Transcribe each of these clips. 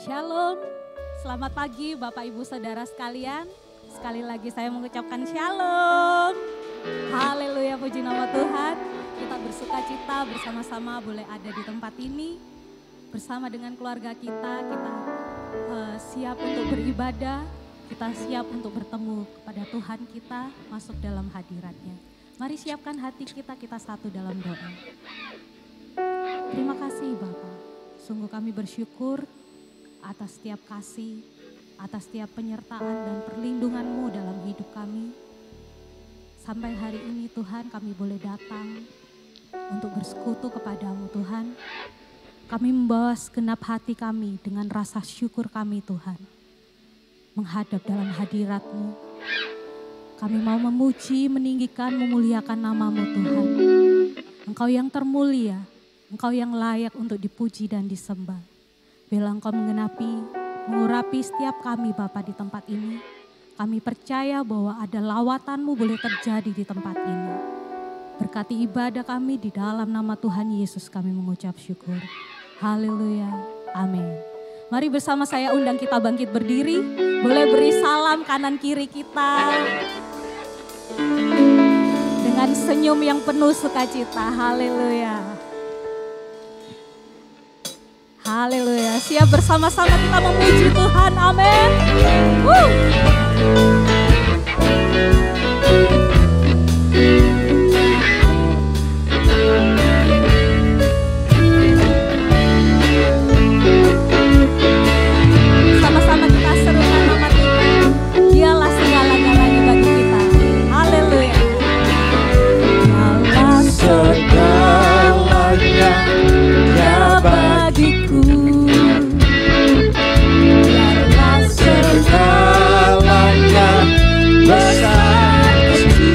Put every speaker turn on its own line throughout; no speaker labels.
Shalom, selamat pagi Bapak Ibu Saudara sekalian. Sekali lagi saya mengucapkan shalom. Haleluya, puji nama Tuhan. Kita bersuka cita bersama-sama boleh ada di tempat ini. Bersama dengan keluarga kita siap untuk beribadah. Kita siap untuk bertemu kepada Tuhan kita, masuk dalam hadirat-Nya. Mari siapkan hati kita satu dalam doa. Terima kasih Bapak, sungguh kami bersyukur atas setiap kasih, atas setiap penyertaan dan perlindungan-Mu dalam hidup kami. Sampai hari ini Tuhan kami boleh datang untuk bersekutu kepadamu Tuhan. Kami membawa segenap hati kami dengan rasa syukur kami Tuhan. Menghadap dalam hadirat-Mu. Kami mau memuji, meninggikan, memuliakan nama-Mu Tuhan. Engkau yang termulia, Engkau yang layak untuk dipuji dan disembah. Bila Engkau mengurapi setiap kami Bapa di tempat ini. Kami percaya bahwa ada lawatan-Mu boleh terjadi di tempat ini. Berkati ibadah kami di dalam nama Tuhan Yesus kami mengucap syukur. Haleluya, amin. Mari bersama saya undang kita bangkit berdiri. Boleh beri salam kanan kiri kita. Dengan senyum yang penuh sukacita, haleluya. Haleluya, siap bersama-sama kita memuji Tuhan, amin. Sama-sama kita serukan nama Tuhan, Dialah segala-galanya bagi kita, haleluya. Dialah segalanya ya bagiku. Segalanya besar kecil.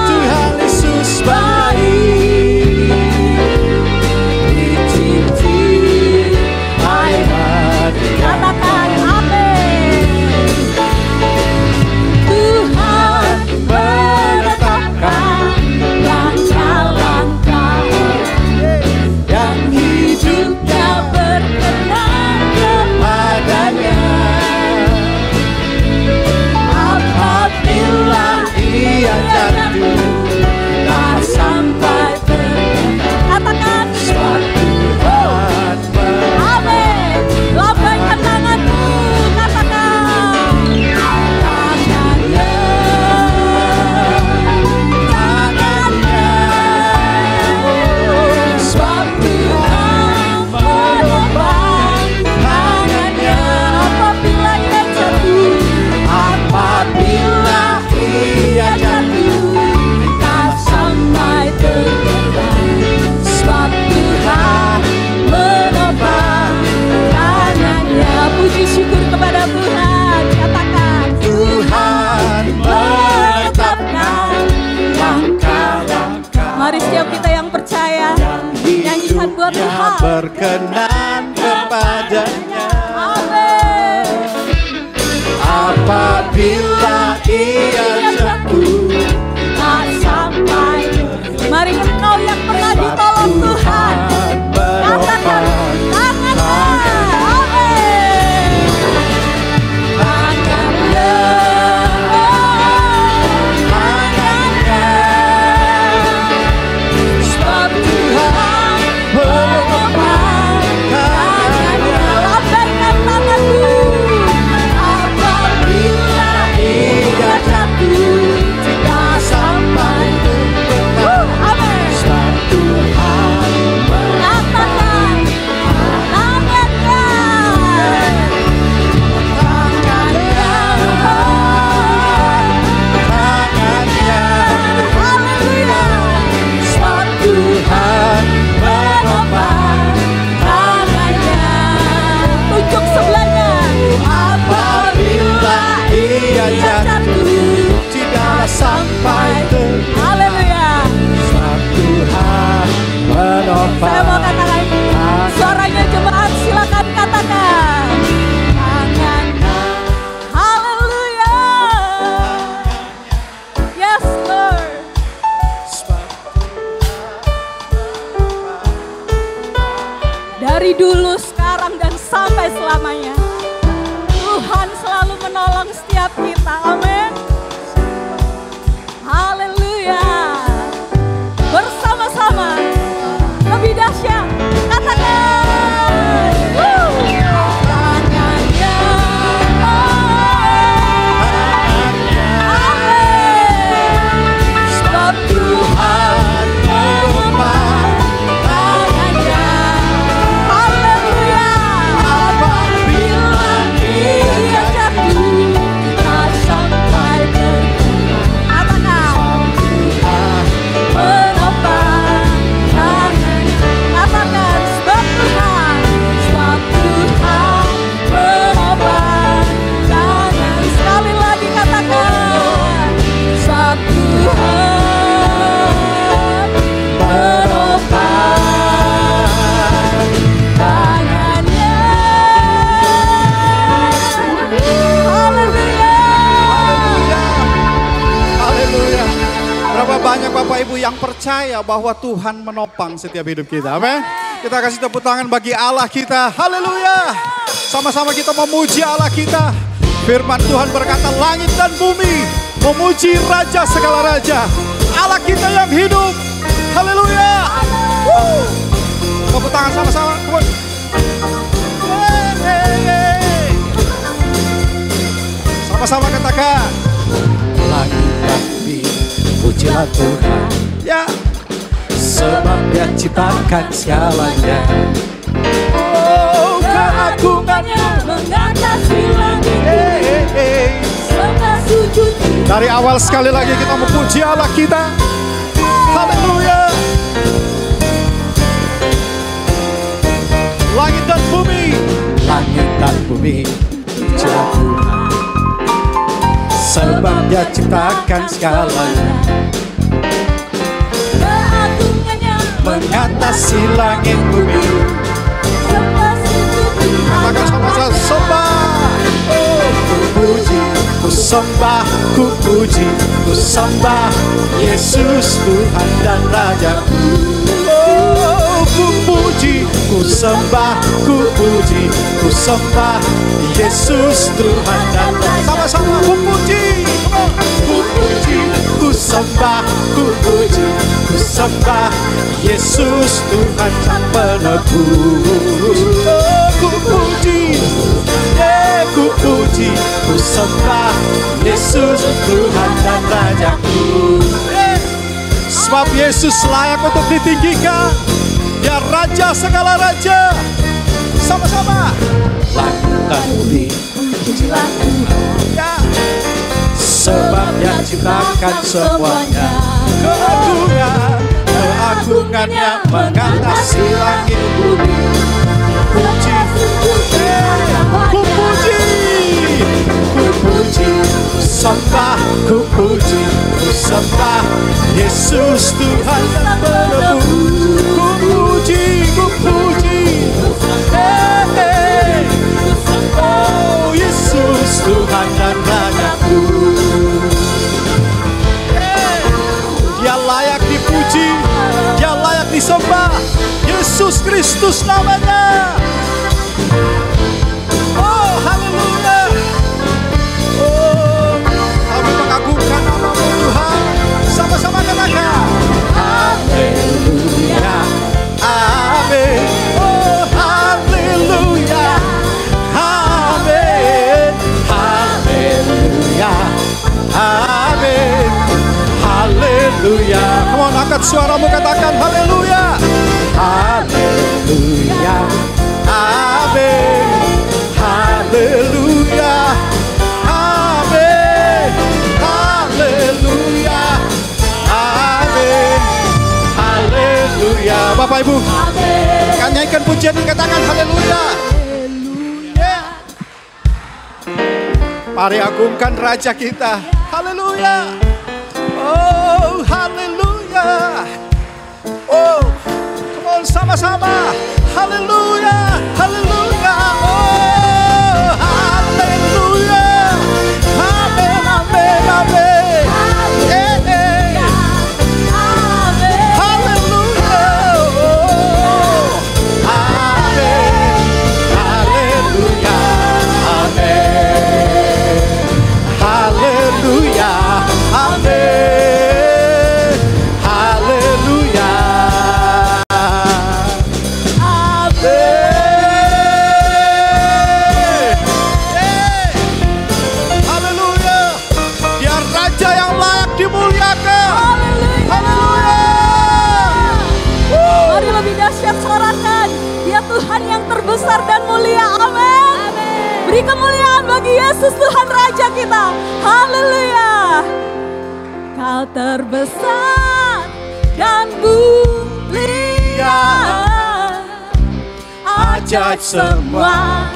Tuhan Yesus baik. Dicinti ayat
Katakan amin. Tuhan
menetapkan
langkah-langkah
yang hidupnya
berkenan
kepadanya.
apabila
Ia jatuh tak sampai
katakan
suatu Tuhan
amin. Lambaikan tanganmu, katakan tangannya, tangannya, sebab Tuhan menopang tangannya apabila ia jatuh,
apabila ia jatuh
tak sampai tergerak, sebab Tuhan menopang tangannya. Puji syukur kepada Tuhan, katakan
Tuhan menetapkan langkah-langkah
mari setiap kita yang percaya nyanyikan buat
hidupnya
Tuhan.
berkenan kepadanya.
Amin.
Apabila ia jatuh
Tak sampai. Mari engkau yang pernah ditolong Tuhan, katakan tangannya. Amin. Tangannya, tangannya, sebab Tuhan menopang tangannya. Lambaikan tanganmu. Apabila
ia jatuh
tidak sampai. Amin.
sebab Tuhan
Katakan tangannya, tangannya,
tangannya.
haleluya, sebab Tuhan menopang tangannya. Tunjuk sebelahnya,
Apabila ia jatuh tidak sampai
haleluya.
sebab Tuhan menopang.
Saya mau katakan suaranya jemaat, silakan katakan tangannya. Haleluya. Yes Lord. Dari dulu, sekarang, dan sampai selamanya Tuhan selalu menolong setiap kita. Amin. Haleluya. Bersama-sama lebih dahsyat, katakan tangannya. Amin. Sebab Tuhan menopang tangannya. Haleluya. Apabila ia jatuh tak sampai katakan menopang tangan. Katakan sebab Tuhan menopang tangan. Sekali lagi katakan sebab Tuhan menopang tangannya. Haleluya.
Haleluya. Berapa banyak Bapak Ibu yang percaya bahwa Tuhan menopang setiap hidup kita. Amin. Kita kasih tepuk tangan bagi Allah kita. Haleluya. Sama-sama kita memuji Allah kita. Firman Tuhan berkata langit dan bumi memuji Raja segala raja. Allah kita yang hidup. Haleluya. Tepuk tangan sama-sama. Sama-sama katakan. Langit dan bumi pujilah Tuhan. Ya. Sebab Dia ciptakan segalanya. Oh, keagungannya
mengatasi langit serta sujud.
Dari awal sekali lagi kita memuji Allah kita. Haleluya. Langit dan bumi. Langit dan bumi pujilah Tuhan. Sebab Dia ciptakan segalanya. mengatasi langit bumi. Katakan sama-sama, sembah. Oh, ku puji, ku sembah, ku puji, ku sembah Yesus Tuhan dan Rajaku. Oh, ku puji, ku sembah, ku puji, ku sembah Yesus Tuhan dan Rajaku. Sama-sama ku puji, ku puji, ku sembah, ku puji, ku sembah Yesus Tuhan dan penebus. Oh, ku puji, ku puji, ku sembah Yesus Tuhan dan Rajaku. Sebab Yesus layak untuk ditinggikan. Dia Raja segala raja. Sama-sama. Lakukan pujilah Tuhan. Ya. Sebab Dia ciptakan semuanya. Keagungannya mengatasi langit bumi. Puji, ku puji, ku puji, ku sembah, ku puji, ku sembah Yesus Tuhan dan penebus. Ku puji, ku puji, oh Yesus Tuhan dan Rajaku. Dia layak dipuji, Dia layak disembah. Yesus Kristus namanya. Oh, haleluya. Oh, kami mengagungkan nama-Mu Tuhan. Sama-sama katakan. Haleluya. Amin. Oh, haleluya. Amin. Haleluya. Amin. Haleluya. Come on, angkat suaramu, katakan haleluya. Haleluya. Amin. Haleluya. Amin. Haleluya. Amin. Haleluya. Bapak Ibu, kan nyanyikan pujian ini, katakan haleluya. Yeah. Mari agungkan Raja kita. Haleluya. Oh, haleluya. Oh, come on, sama-sama. Haleluya, haleluya. Oh, haleluya. Amin, amin, amin. Haleluya. Oh, amin. Haleluya. Amin. Haleluya. Amin. Haleluya. Haleluya. Dia Raja yang layak dimuliakan. Haleluya.
Mari lebih dahsyat sorakan. Dia Tuhan yang terbesar dan mulia. Amin. Beri kemuliaan bagi Yesus Tuhan Raja kita. Haleluya. Kau terbesar dan mulia. Ajaib semua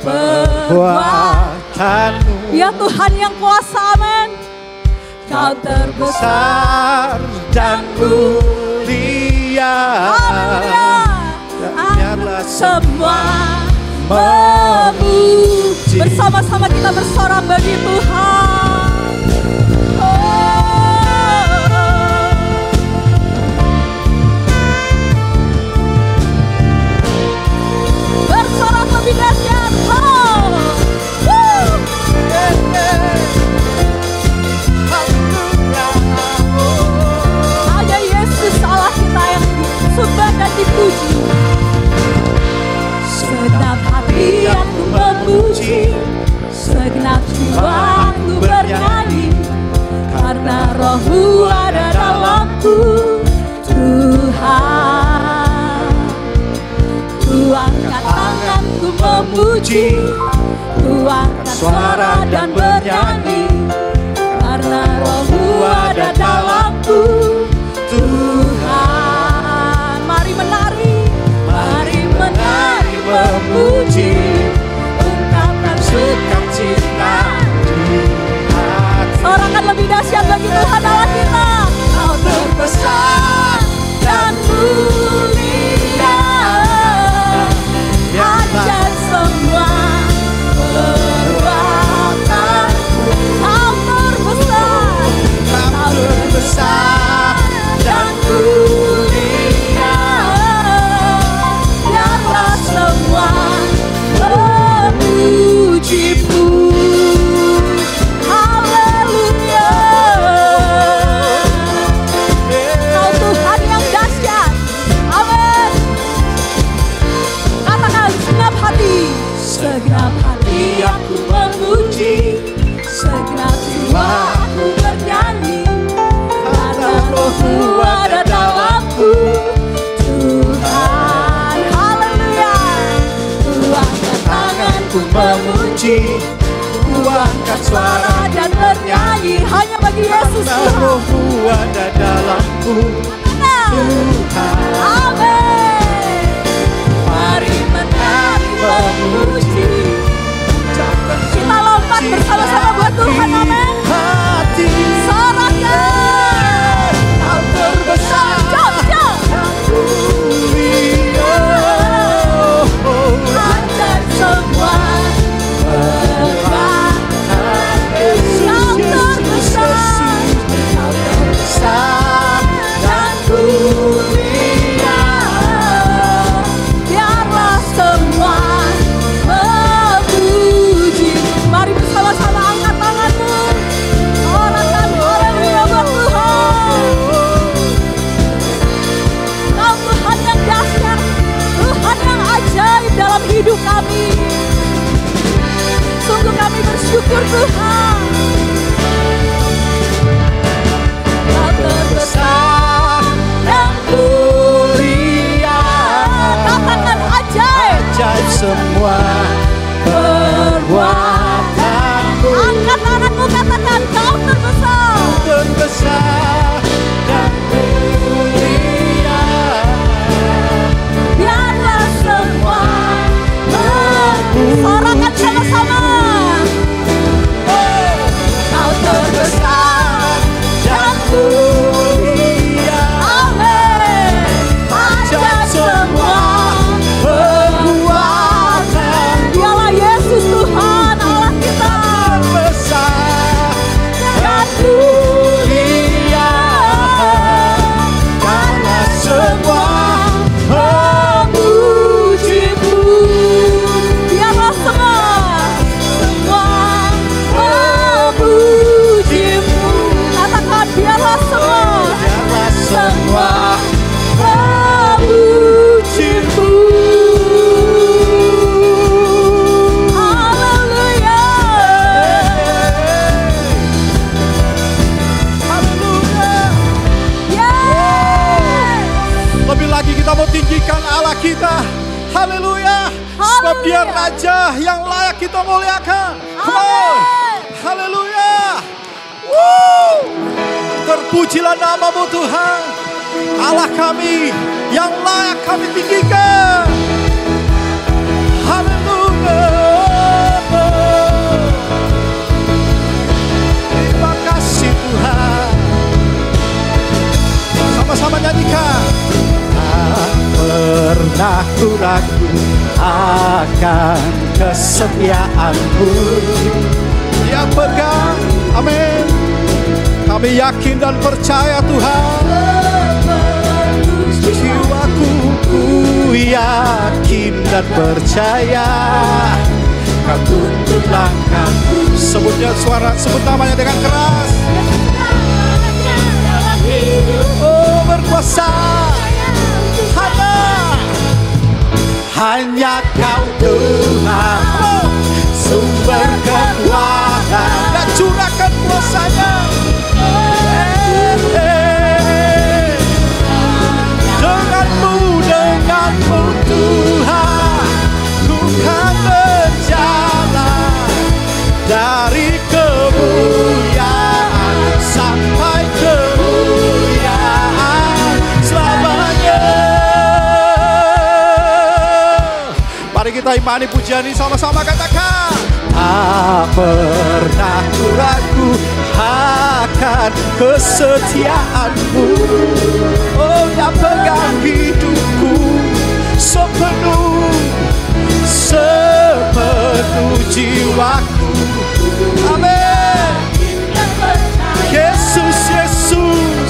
perbuatanmu.
Ya Tuhan yang kuasa, amin. Kau terbesar
dan mulia.
Haleluya.
Nyala
Semua memuji. Bersama-sama kita bersorak bagi Tuhan. Bersorak lebih dahsyat. Hanya Yesus Allah kita yang disembah dan dipuji. Segenap hati aku memuji, segenap jiwa aku bernyanyi, karena Roh-Mu ada dalamku. Tuhan, ku angkat tanganku memuji, ku angkat suara dan bernyanyi, karena Roh-Mu ada dalamku. Tuhan, mari menari, memuji, ungkapkan sukacita di hati. Sorakan lebih dahsyat bagi Tuhan Allah kita. Kau terbesar dan mulia. rohmu ada dalamku, Tuhan. Haleluya. Ku angkat tanganku memuji, ku angkat suara dan bernyanyi hanya bagi Yesus Tuhan.
Rohmu ada dalamku, Tuhan.
Amin. Mari menari memuji. Kita lompat bersama-sama buat Tuhan. Amin.
Hati
Sorakan
Kau terbesar,
Jom, jom. Angkat semua beban. Kau terbesar, dan mulia. Biarlah semua memuji. Mari bersama-sama angkat tanganmu. Sorakan haleluya buat Tuhan. Kau Tuhan yang dahsyat, Tuhan yang ajaib dalam hidup kami. Sungguh kami bersyukur Tuhan. Kau terbesar dan mulia. Katakan ajaib.
ajaib semua
Perbuatanmu. Angkat tanganmu, katakan kau terbesar.
terbesar dan mulia.
Biarlah semua sorakan sama-sama. Kau terbesar
Dan mulia.
Amin. Ajaib semua
Perbuatan
Dialah Yesus Tuhan Allah kita.
besar
Dan
mulia. Karena semua
memujimu. Biarlah semua memujimu. Katakan biarlah
biarlah semua
memujimu. Haleluya.
Haleluya.
Yes.
Lebih lagi kita mau tinggikan Allah kita. Haleluya. Sebab dia
Haleluya.
Raja yang layak kita muliakan. Come on.
Amin.
Haleluya. Woo. Terpujilah namamu Tuhan. Allah kami yang layak kami tinggikan. Haleluya. Terima kasih Tuhan. Sama-sama nyanyikan. Tak pernah ku ragu akan kesetiaanmu. Dia pegang, amin. Kami yakin dan percaya Tuhan. Jiwaku ku yakin dan percaya. Kau tuntut langkahku. Sebutnya suara, sebut namanya dengan keras. Oh berkuasa. Hanya Kau Tuhan, oh, sumber kekuatan dan curahkan kuasa-Nya. Denganmu Tuhan, ku kan berjalan dari kemuliaan sampai kemuliaan selamanya. Mari kita imani pujian ini sama-sama, katakan. Tak pernah ku ragu akan kesetiaanmu. Oh, yang pegang hidupku sepenuh jiwaku. Amin. Yesus, Yesus.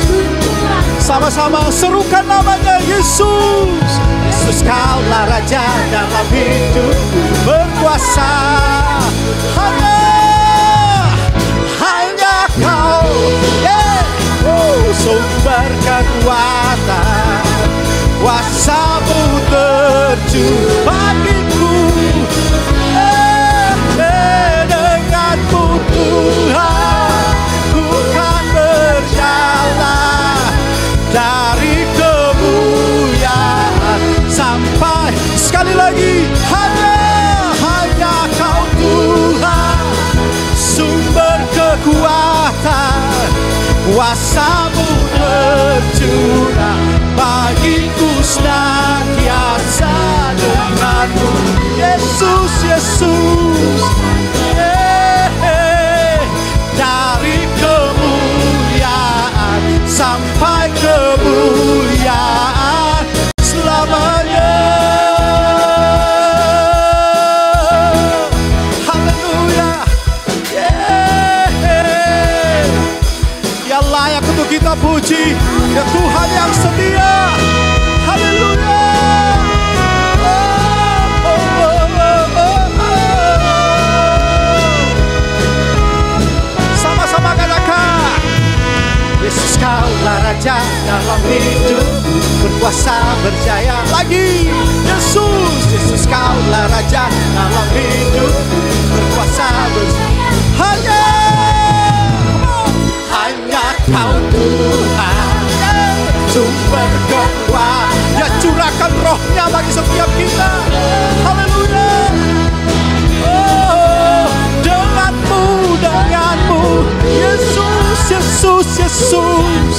Sama-sama serukan namanya Yesus. Yesus, Kaulah Raja dalam hidupku, berkuasa. Hanya Kau, sumber kekuatan, kuasa-Mu terjun bagiku. Denganmu Tuhan, ku kan berjalan tercurah bagiku senantiasa denganmu. Yesus, Yesus, dari kemuliaan sampai kemuliaan selamanya. Haleluya. Dia layak untuk kita puji. Dia Tuhan yang setia. Haleluya. Sama-sama katakan, Yesus kaulah Raja dalam hidupku, berkuasa berjaya lagi. Yesus, Yesus kaulah Raja dalam hidupku, berkuasa berjaya. Hanya Kau Tuhan, sumber kekuatan. Dia curahkan rohnya bagi setiap kita. Haleluya. Oh, denganmu, Yesus, Yesus, Yesus.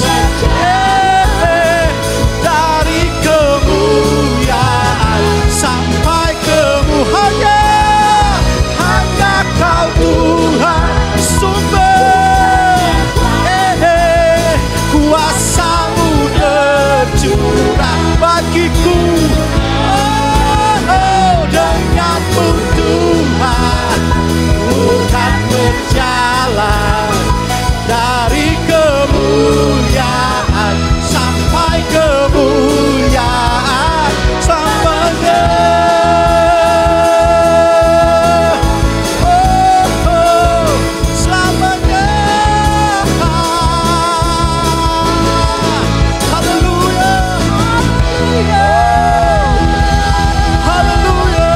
Dari kemuliaan sampai kemuliaan, hanya Kau Tuhan sumber. Kuasa-Mu tercurah bagiku. Denganmu Tuhan, bukan berjalan dari kemuliaan sampai kemuliaan selamanya. Selamanya. Haleluya. Haleluya.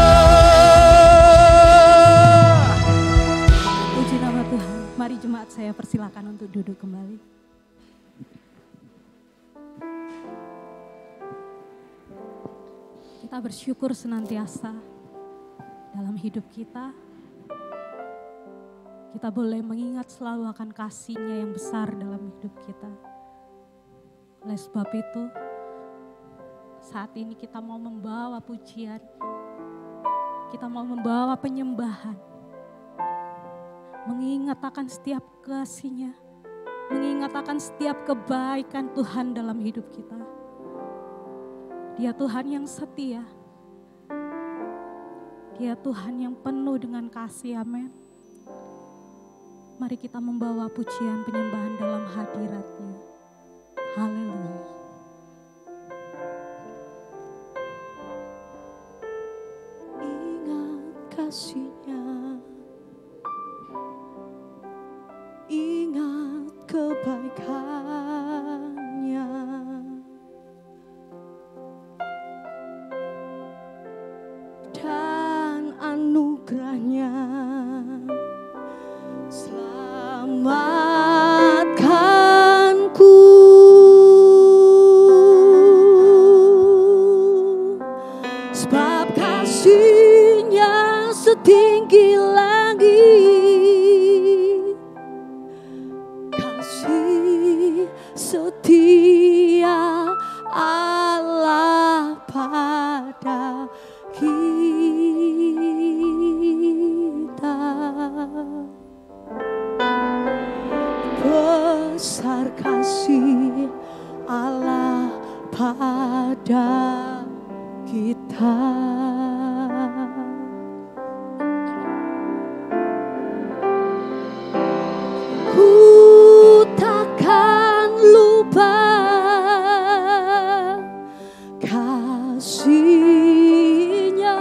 Puji nama Tuhan. Mari jemaat saya persilakan untuk duduk kembali. Kita bersyukur senantiasa dalam hidup kita. Kita boleh mengingat selalu akan kasih-Nya yang besar dalam hidup kita. Oleh sebab itu, saat ini kita mau membawa pujian, kita mau membawa penyembahan, mengingat akan setiap kasih-Nya, mengingat akan setiap kebaikan Tuhan dalam hidup kita. Dia Tuhan yang setia, Dia Tuhan yang penuh dengan kasih, amin. Mari kita membawa pujian penyembahan dalam hadirat-Nya. Haleluya.
Ingat kasih-Nya, ingat kebaikan-Nya, dan anugerah-Nya. Selamatkanku, sebab kasih-Nya setinggi langit, kasih setia Allah pada kita. Besar kasih Allah pada kita. Ku takkan lupa kasih-Nya.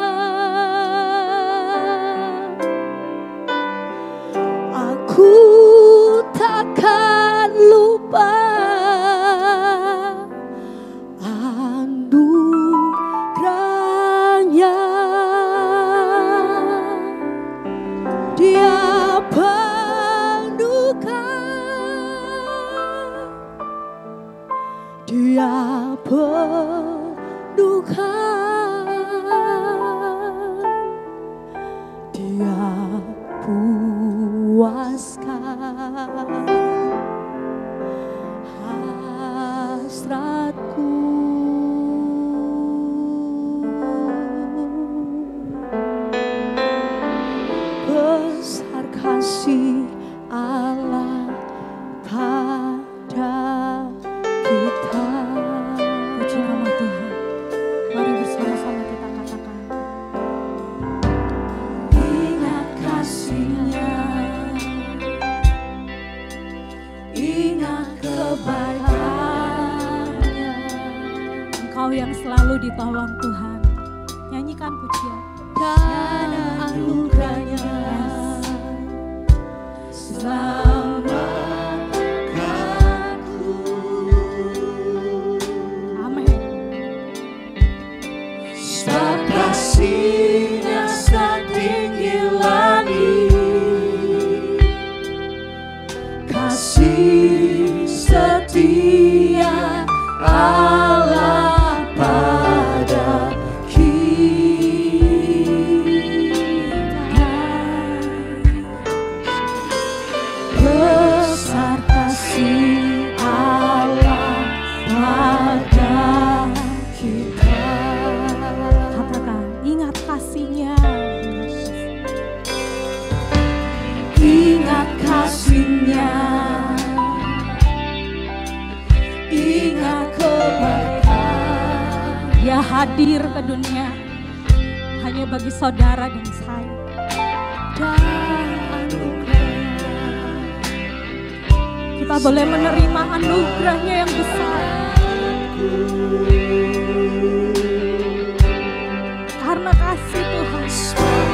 Aku takkan lupa anugerah-Nya. Dia penuhkan, Dia penuhkan, Dia puaskan hasrat Besar kasih Allah pada kita.
Puji nama Tuhan. Mari bersama-sama kita katakan.
Ingat kasih-Nya, ingat kebaikan-Nya.
Engkau yang selalu ditolong Tuhan. Nyanyikan pujian.
Dan anugerah-Nya selamatkanku.
Amin.
Sebab kasih-Nya setinggi langit, kasih setia Allah pada besar kasih Allah pada kita.
Katakan, ingat kasih-Nya.
Ingat kasih-Nya, ingat kebaikan.
Dia hadir ke dunia hanya bagi saudara dan saya.
Dan anugerah-Nya
Kita boleh menerima anugerah-Nya yang besar. Karena kasih Tuhan.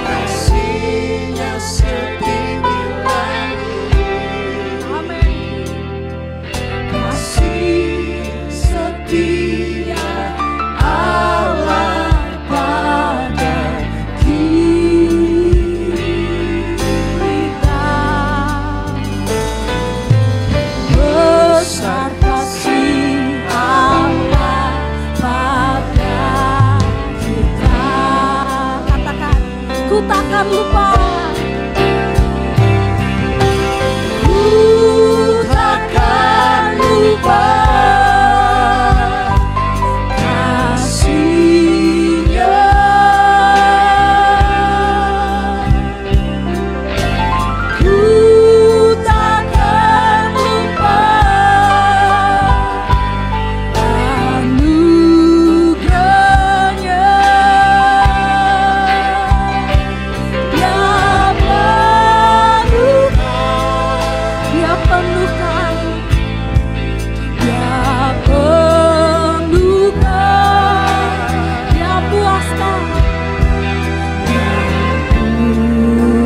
kasih-Nya setinggi langit,
Amin.
kasih setia Allah pada kita. Besar kasih Allah pada kita.
Katakan, ku takkan lupa.
Ku takkan lupa kasih-Nya. Ku takkan lupa anugerah-Nya. Dia penuhkan, Dia penuhkan, Dia puaskan, Dia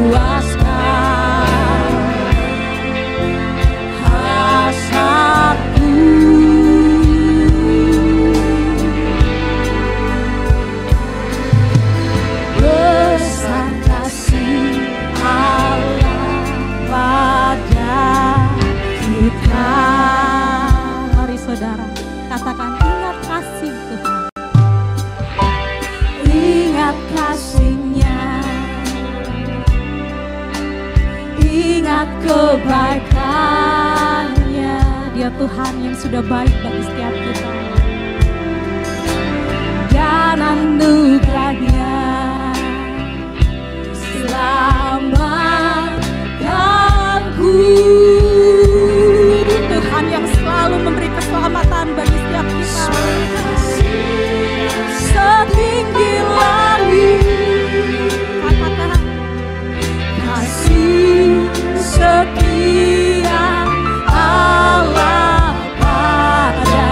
puaskan hasratku. Besar kasih Allah pada kita.
Mari saudara, katakan, ingat kasih Tuhan.
Ingat kasih-Nya, ingat kebaikan-Nya.
Dia Tuhan yang sudah baik bagi setiap kita.
Dan anugerah-Nya selamatkanku.
Tuhan yang selalu memberi keselamatan bagi setiap kita.
Setinggi langit,
Katakan,
kasih setia Allah pada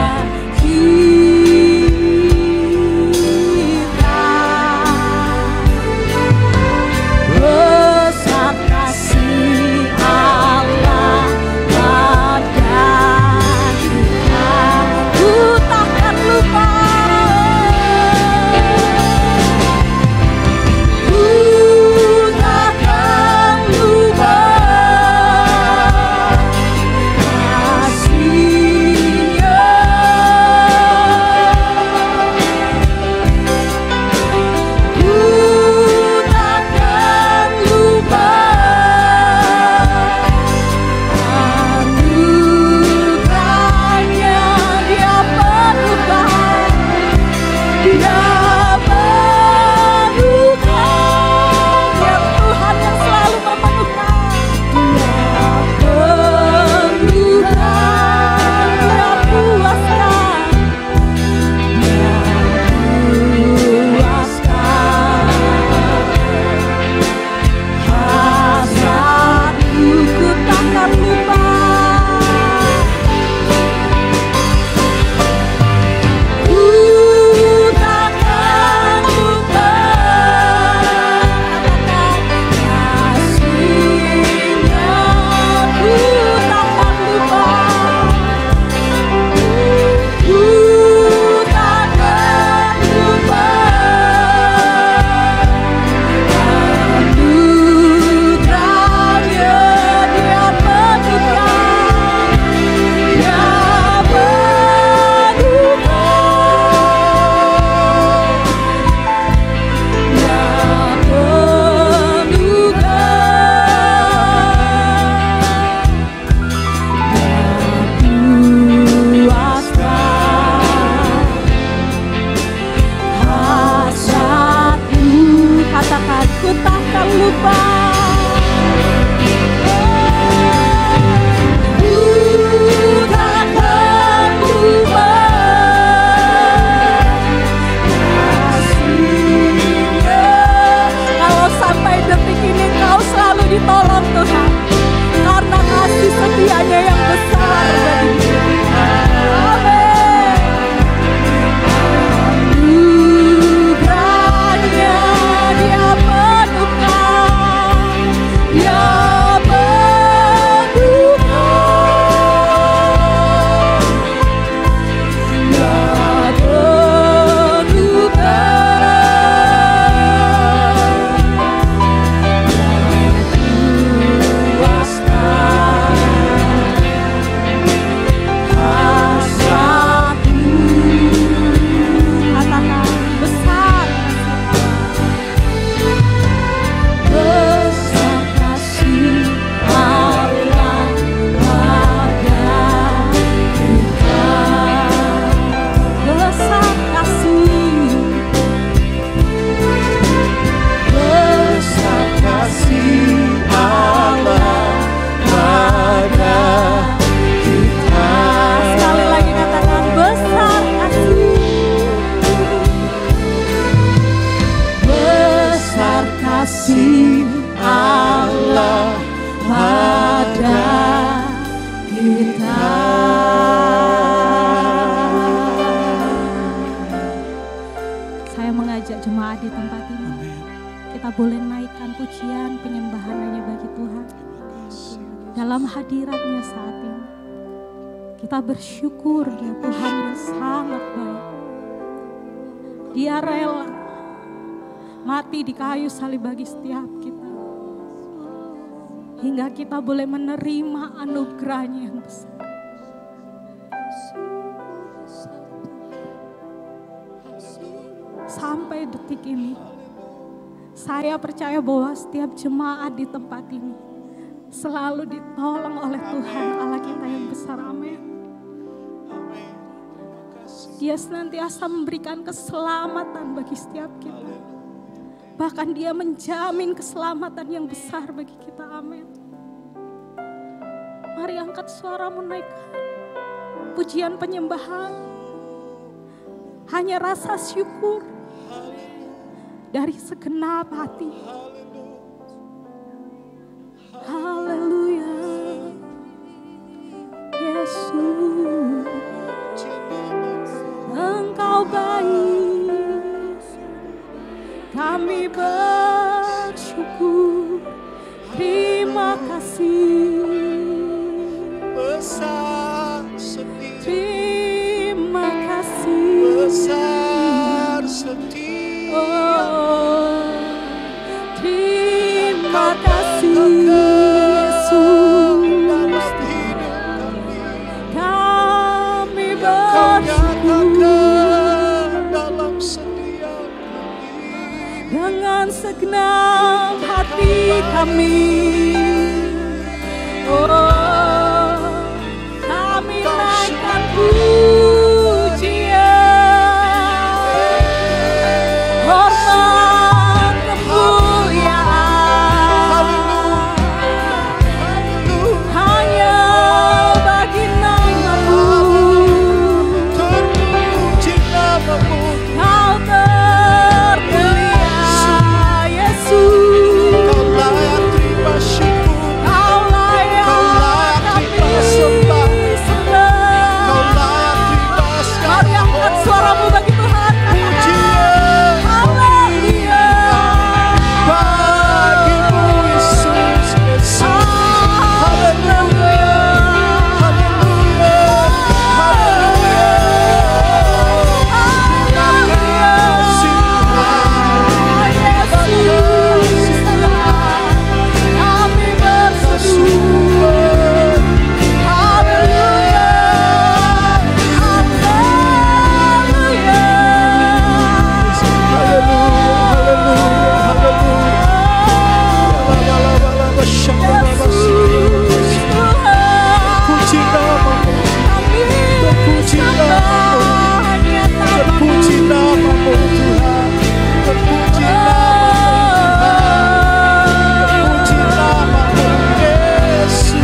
jemaat di tempat ini. Kita boleh naikkan pujian penyembahan hanya bagi Tuhan. Dalam hadiratnya saat ini. Kita bersyukur dia Tuhan yang sangat baik. Dia rela mati di kayu salib bagi setiap kita. Hingga kita boleh menerima anugerahnya yang besar. Sampai detik ini, saya percaya bahwa setiap jemaat di tempat ini selalu ditolong oleh Tuhan Allah kita yang besar. Amin. Dia senantiasa memberikan keselamatan bagi setiap kita. Bahkan dia menjamin keselamatan yang besar bagi kita. Amin. Mari angkat suaramu, naikkan pujian penyembahan. Hanya rasa syukur dari segenap hati. Haleluya. Yesus, Engkau baik. Kami bersyukur. Terima kasih.
Besar setia.
Terima kasih.
Besar setia.
Oh, terima kasih Yesus. Kami bersyukur
dalam setiap
dengan segenap hati kami. Oh, kami naikkan pujian, hormat, kemuliaan hanya bagi nama-Mu.
terpuji namamu.
Kau termulia, Yesus.
Kau layak terima syukur.
Kau layak kami
sembah.
sembah.
Kau layak terima
Mari angkat suaramu bagi Tuhan.
pujian.
Haleluya.
Bagimu Yesus, Yesus. Haleluya. Haleluya.
Kami bersyukur. Haleluya.
Puji namamu, terpuji namamu, terpuji namamu Tuhan, terpuji namamu Yesus.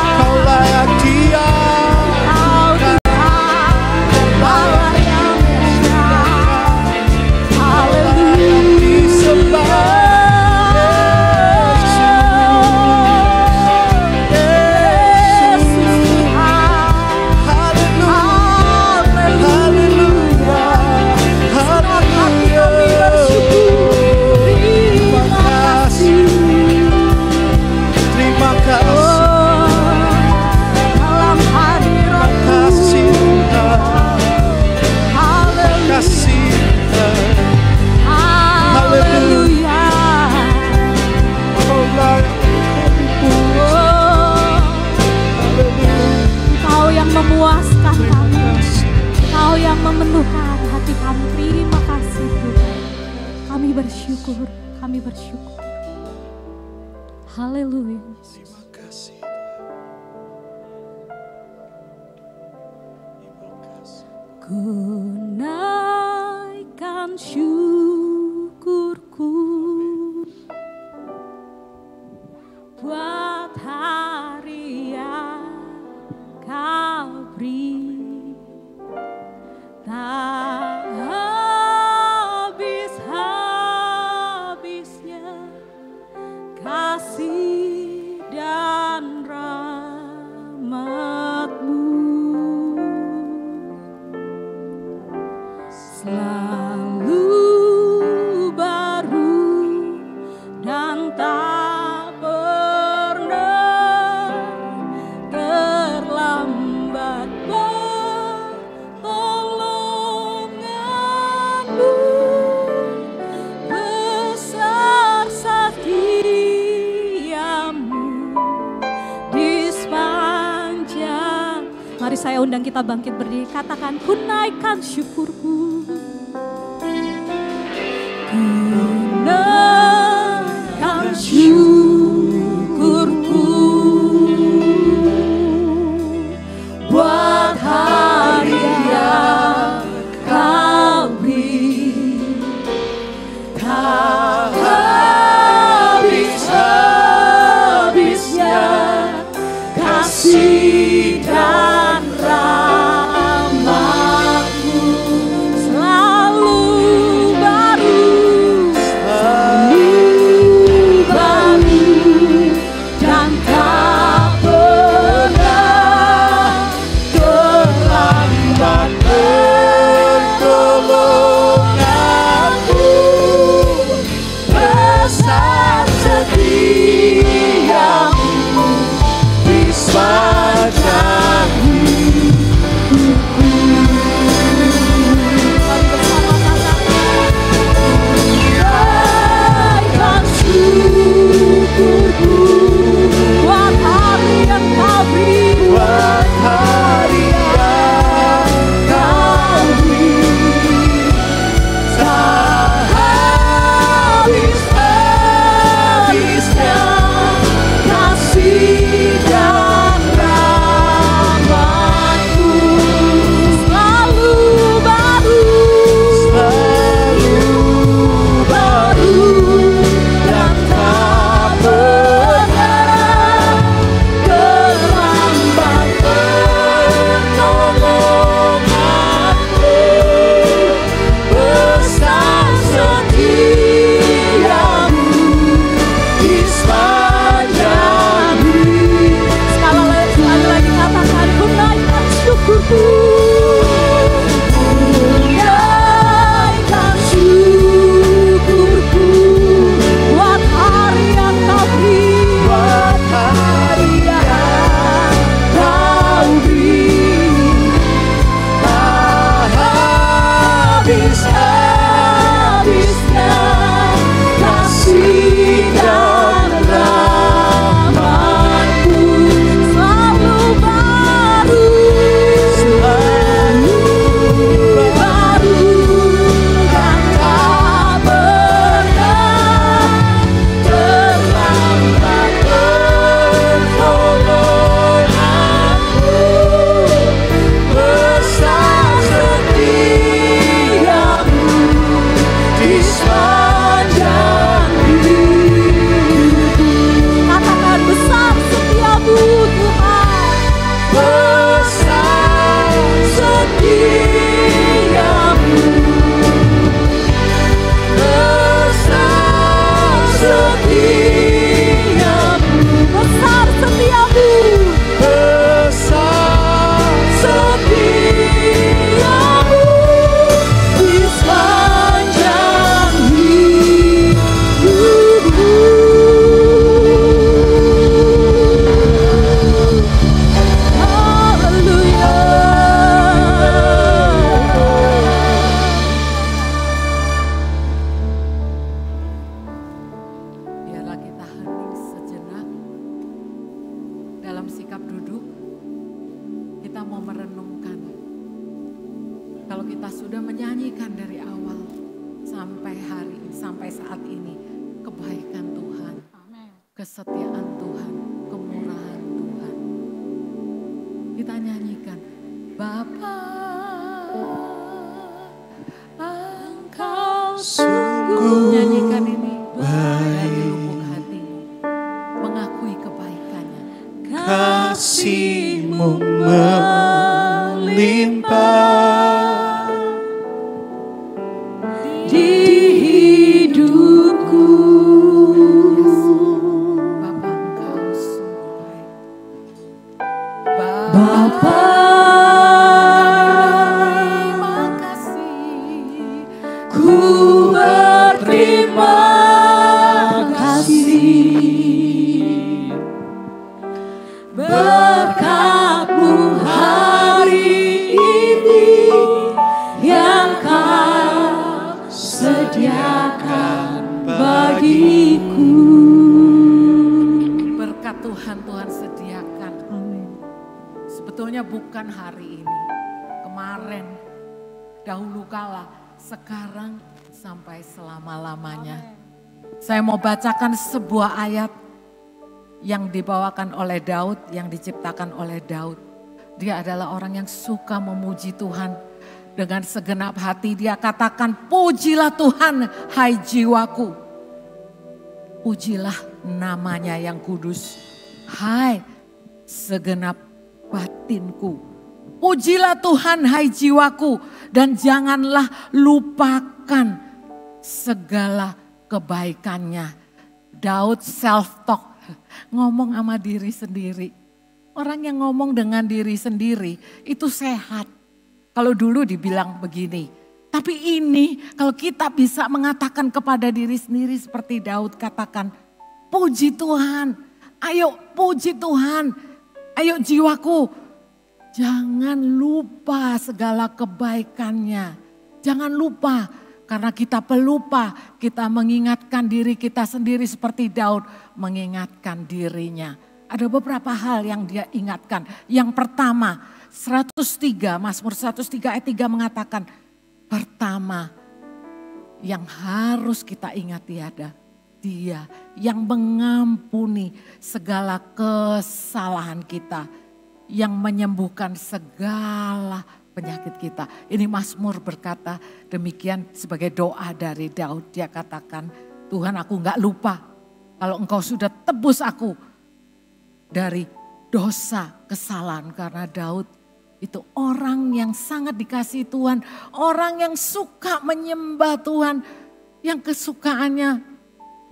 Kau layak dia.
Memuaskan kami, Kau yang memenuhkan hati kami. Terima kasih Tuhan. Kami bersyukur, kami bersyukur. Haleluya.
Terima kasih.
Ku naikkan syukurku buat hari yang Kau beri. Mari saya undang kita bangkit berdiri, katakan ku naikkan syukurku. Ku naikkan syukurku buat hari yang kau beri, tak habis-habisnya kasih dan rahmat-Mu, selalu baru dan tak pernah terlambat pertolongan-Mu, besar setiamu di sepanjang hidupku. Mari bersama-sama naikkan syukurku buat hari yang kau beri, buat hari yang kau beri, tak habis-habisnya kasih dan rahmat-Mu, selalu baru dan tak pernah terlambat pertolongan-Mu, besar setiamu di sepanjang hidup. Sekali lagi katakan ku naikkan syukurku, ku naikkan syukurku buat hari yang kau beri, buat hari yang kau beri, tak habis-habisnya kasih dan rahmat-Mu, selalu baru dan tak pernah terlambat pertolongan-Mu, besar setiamu di sepanjang hidupku. Katakan besar setiamu Tuhan, besar setiamu, besar setiamu, besar setiamu, besar setiamu di sepanjang hidupku. Haleluya.
Biarlah kita hening sejenak dalam sikap duduk. Kita mau merenungkan kalau kita sudah menyanyikan dari awal sampai hari sampai saat ini kebaikan Tuhan, kesetiaan Tuhan, kemurahan Tuhan. Kita nyanyikan Bapa, Engkau sungguh, nyanyikan ini dari lubuk hatimu, mengakui kebaikannya.
Kasih-Mu melimpah
Di hidupku, Bapa Engkau sungguh baik. Bapa
Sebetulnya bukan hari ini, kemarin, dahulu kala, sekarang sampai selama-lamanya. Saya mau bacakan sebuah ayat yang dibawakan oleh Daud, yang diciptakan oleh Daud. Dia adalah orang yang suka memuji Tuhan. Dengan segenap hati dia katakan, pujilah Tuhan hai jiwaku. Pujilah namanya yang kudus, hai segenap batinku. Pujilah Tuhan hai jiwaku, dan janganlah lupakan segala kebaikannya. Daud self-talk, ngomong sama diri sendiri. Orang yang ngomong dengan diri sendiri itu sehat. Kalau dulu dibilang begini, tapi ini kalau kita bisa mengatakan kepada diri sendiri seperti Daud katakan, puji Tuhan, ayo puji Tuhan, ayo jiwaku. Jangan lupa segala kebaikannya, jangan lupa. Karena kita pelupa, kita mengingatkan diri kita sendiri seperti Daud mengingatkan dirinya. Ada beberapa hal yang dia ingatkan. Yang pertama, 103, Mazmur 103 ayat 3 mengatakan, pertama yang harus kita ingat Dia yang mengampuni segala kesalahan kita, yang menyembuhkan segala penyakit kita. Ini Mazmur berkata demikian sebagai doa dari Daud. Dia katakan, Tuhan aku gak lupa kalau engkau sudah tebus aku dari dosa kesalahan. Karena Daud itu orang yang sangat dikasihi Tuhan. Orang yang suka menyembah Tuhan. Yang kesukaannya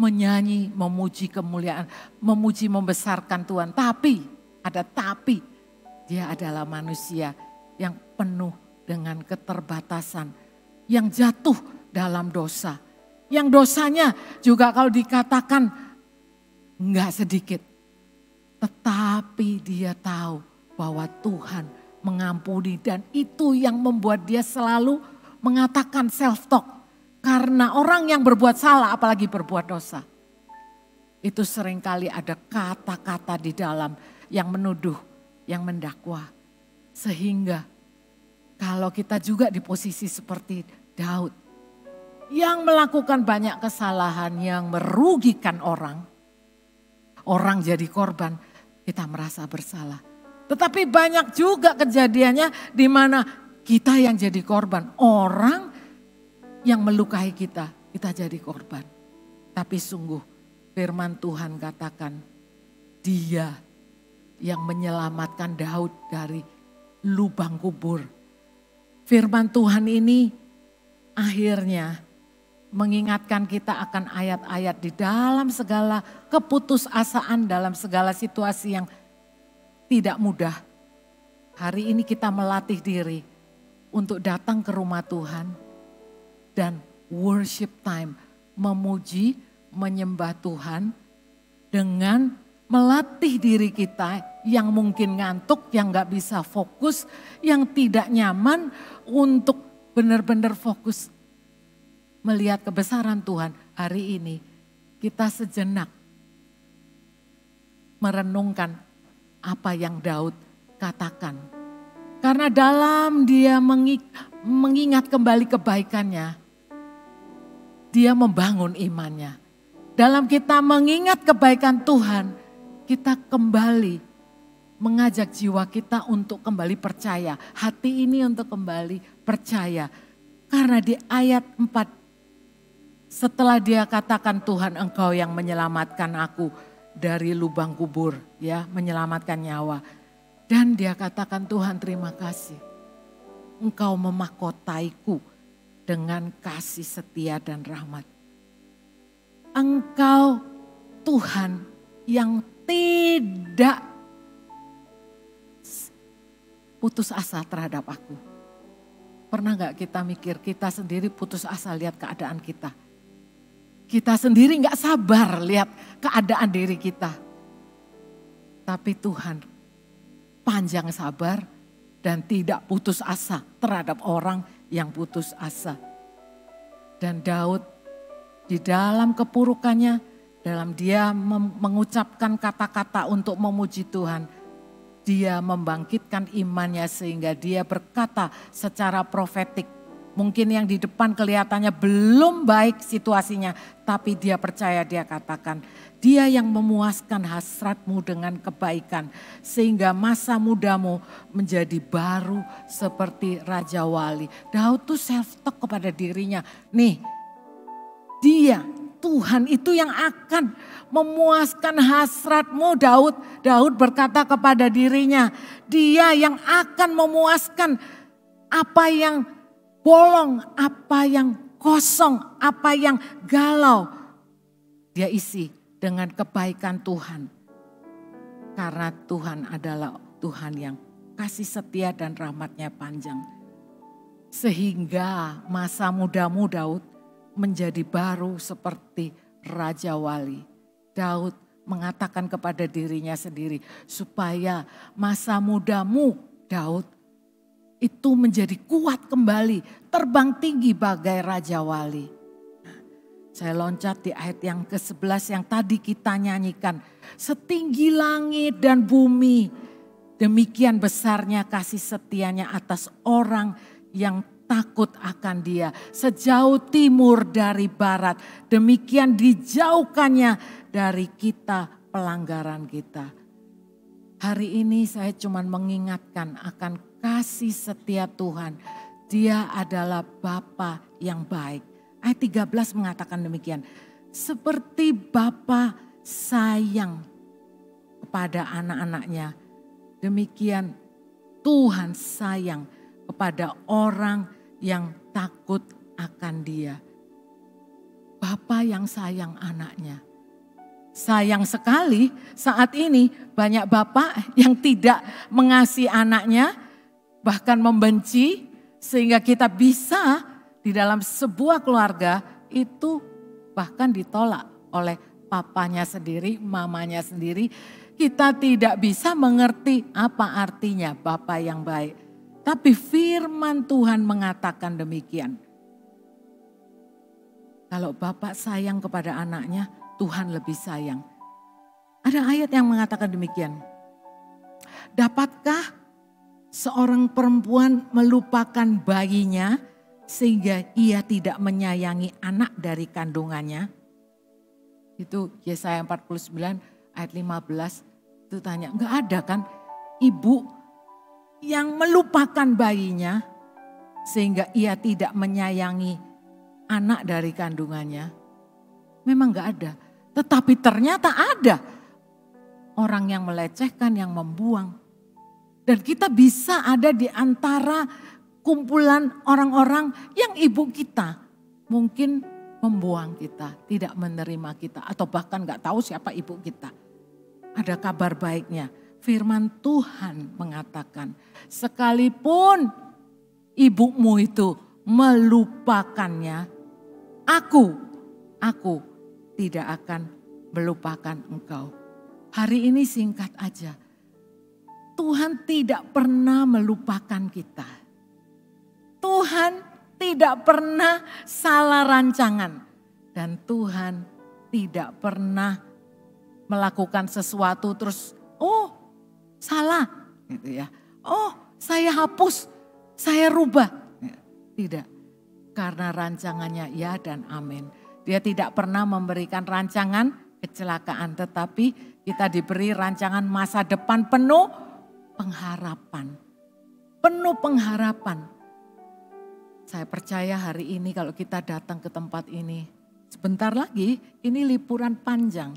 menyanyi, memuji kemuliaan, memuji membesarkan Tuhan. Tapi, ada tapi, dia adalah manusia yang penuh dengan keterbatasan, yang jatuh dalam dosa. Yang dosanya juga kalau dikatakan enggak sedikit. Tetapi dia tahu bahwa Tuhan mengampuni, dan itu yang membuat dia selalu mengatakan self-talk. Karena orang yang berbuat salah apalagi berbuat dosa. Itu seringkali ada kata-kata di dalam yang menuduh, yang mendakwa. Sehingga kalau kita juga di posisi seperti Daud yang melakukan banyak kesalahan yang merugikan orang jadi korban, kita merasa bersalah. Tetapi banyak juga kejadiannya di mana kita yang jadi korban, orang yang melukai kita jadi korban. Tapi sungguh firman Tuhan katakan, Dia yang menyelamatkan Daud dari lubang kubur. Firman Tuhan ini akhirnya mengingatkan kita akan ayat-ayat di dalam segala keputusasaan, dalam segala situasi yang tidak mudah. Hari ini kita melatih diri untuk datang ke rumah Tuhan dan worship time, memuji, menyembah Tuhan dengan melatih diri kita yang mungkin ngantuk, yang gak bisa fokus, yang tidak nyaman untuk benar-benar fokus melihat kebesaran Tuhan. Hari ini kita sejenak merenungkan apa yang Daud katakan. Karena dalam dia mengingat kembali kebaikannya, dia membangun imannya. Dalam kita mengingat kebaikan Tuhan, kita kembali mengajak jiwa kita untuk kembali percaya. Hati ini untuk kembali percaya. Karena di ayat 4, setelah dia katakan, Tuhan engkau yang menyelamatkan aku dari lubang kubur, ya, menyelamatkan nyawa. Dan dia katakan, Tuhan terima kasih. Engkau memahkotaiku dengan kasih setia dan rahmat. Engkau Tuhan yang tidak putus asa terhadap aku. Pernah gak kita mikir kita sendiri putus asa lihat keadaan kita? Kita sendiri gak sabar lihat keadaan diri kita. Tapi Tuhan panjang sabar dan tidak putus asa terhadap orang yang putus asa. Dan Daud di dalam kepurukannya, dalam dia mengucapkan kata-kata untuk memuji Tuhan, dia membangkitkan imannya sehingga dia berkata secara profetik. Mungkin yang di depan kelihatannya belum baik situasinya, tapi dia percaya, dia katakan, dia yang memuaskan hasratmu dengan kebaikan, sehingga masa mudamu menjadi baru seperti Raja Wali. Daud tuh self-talk kepada dirinya, nih dia Tuhan itu yang akan memuaskan hasratmu Daud. Daud berkata kepada dirinya, dia yang akan memuaskan apa yang bolong, apa yang kosong, apa yang galau. Dia isi dengan kebaikan Tuhan. Karena Tuhan adalah Tuhan yang kasih setia dan rahmatnya panjang. Sehingga masa mudamu Daud menjadi baru seperti Raja Wali. Daud mengatakan kepada dirinya sendiri, supaya masa mudamu Daud itu menjadi kuat kembali, terbang tinggi bagai Raja Wali. Saya loncat di ayat yang ke-11 yang tadi kita nyanyikan. Setinggi langit dan bumi, demikian besarnya kasih setianya atas orang yang takut akan dia. Sejauh timur dari barat, demikian dijauhkannya dari kita pelanggaran kita. Hari ini saya cuma mengingatkan akan kasih setia Tuhan. Dia adalah Bapa yang baik. Ayat 13 mengatakan demikian. Seperti Bapa sayang kepada anak-anaknya, demikian Tuhan sayang kepada orang yang takut akan dia. Bapa yang sayang anaknya. Sayang sekali saat ini banyak bapak yang tidak mengasihi anaknya, bahkan membenci, sehingga kita bisa di dalam sebuah keluarga itu bahkan ditolak oleh papanya sendiri, mamanya sendiri. Kita tidak bisa mengerti apa artinya Bapa yang baik. Tapi firman Tuhan mengatakan demikian. Kalau Bapak sayang kepada anaknya, Tuhan lebih sayang. Ada ayat yang mengatakan demikian. Dapatkah seorang perempuan melupakan bayinya sehingga ia tidak menyayangi anak dari kandungannya? Itu Yesaya 49 ayat 15. Itu tanya, enggak ada kan ibu yang melupakan bayinya sehingga ia tidak menyayangi anak dari kandungannya? Memang enggak ada. Tetapi ternyata ada orang yang melecehkan, yang membuang. Dan kita bisa ada di antara kumpulan orang-orang yang ibu kita mungkin membuang kita, tidak menerima kita, atau bahkan gak tahu siapa ibu kita. Ada kabar baiknya, firman Tuhan mengatakan, sekalipun ibumu itu melupakannya, aku tidak akan melupakan engkau. Hari ini singkat aja, Tuhan tidak pernah melupakan kita. Tuhan tidak pernah salah rancangan. Dan Tuhan tidak pernah melakukan sesuatu terus, oh salah gitu ya. Oh saya hapus, saya rubah. Tidak, karena rancangannya ya dan amin. Dia tidak pernah memberikan rancangan kecelakaan, tetapi kita diberi rancangan masa depan penuh pengharapan. Penuh pengharapan. Saya percaya hari ini kalau kita datang ke tempat ini, sebentar lagi ini liburan panjang.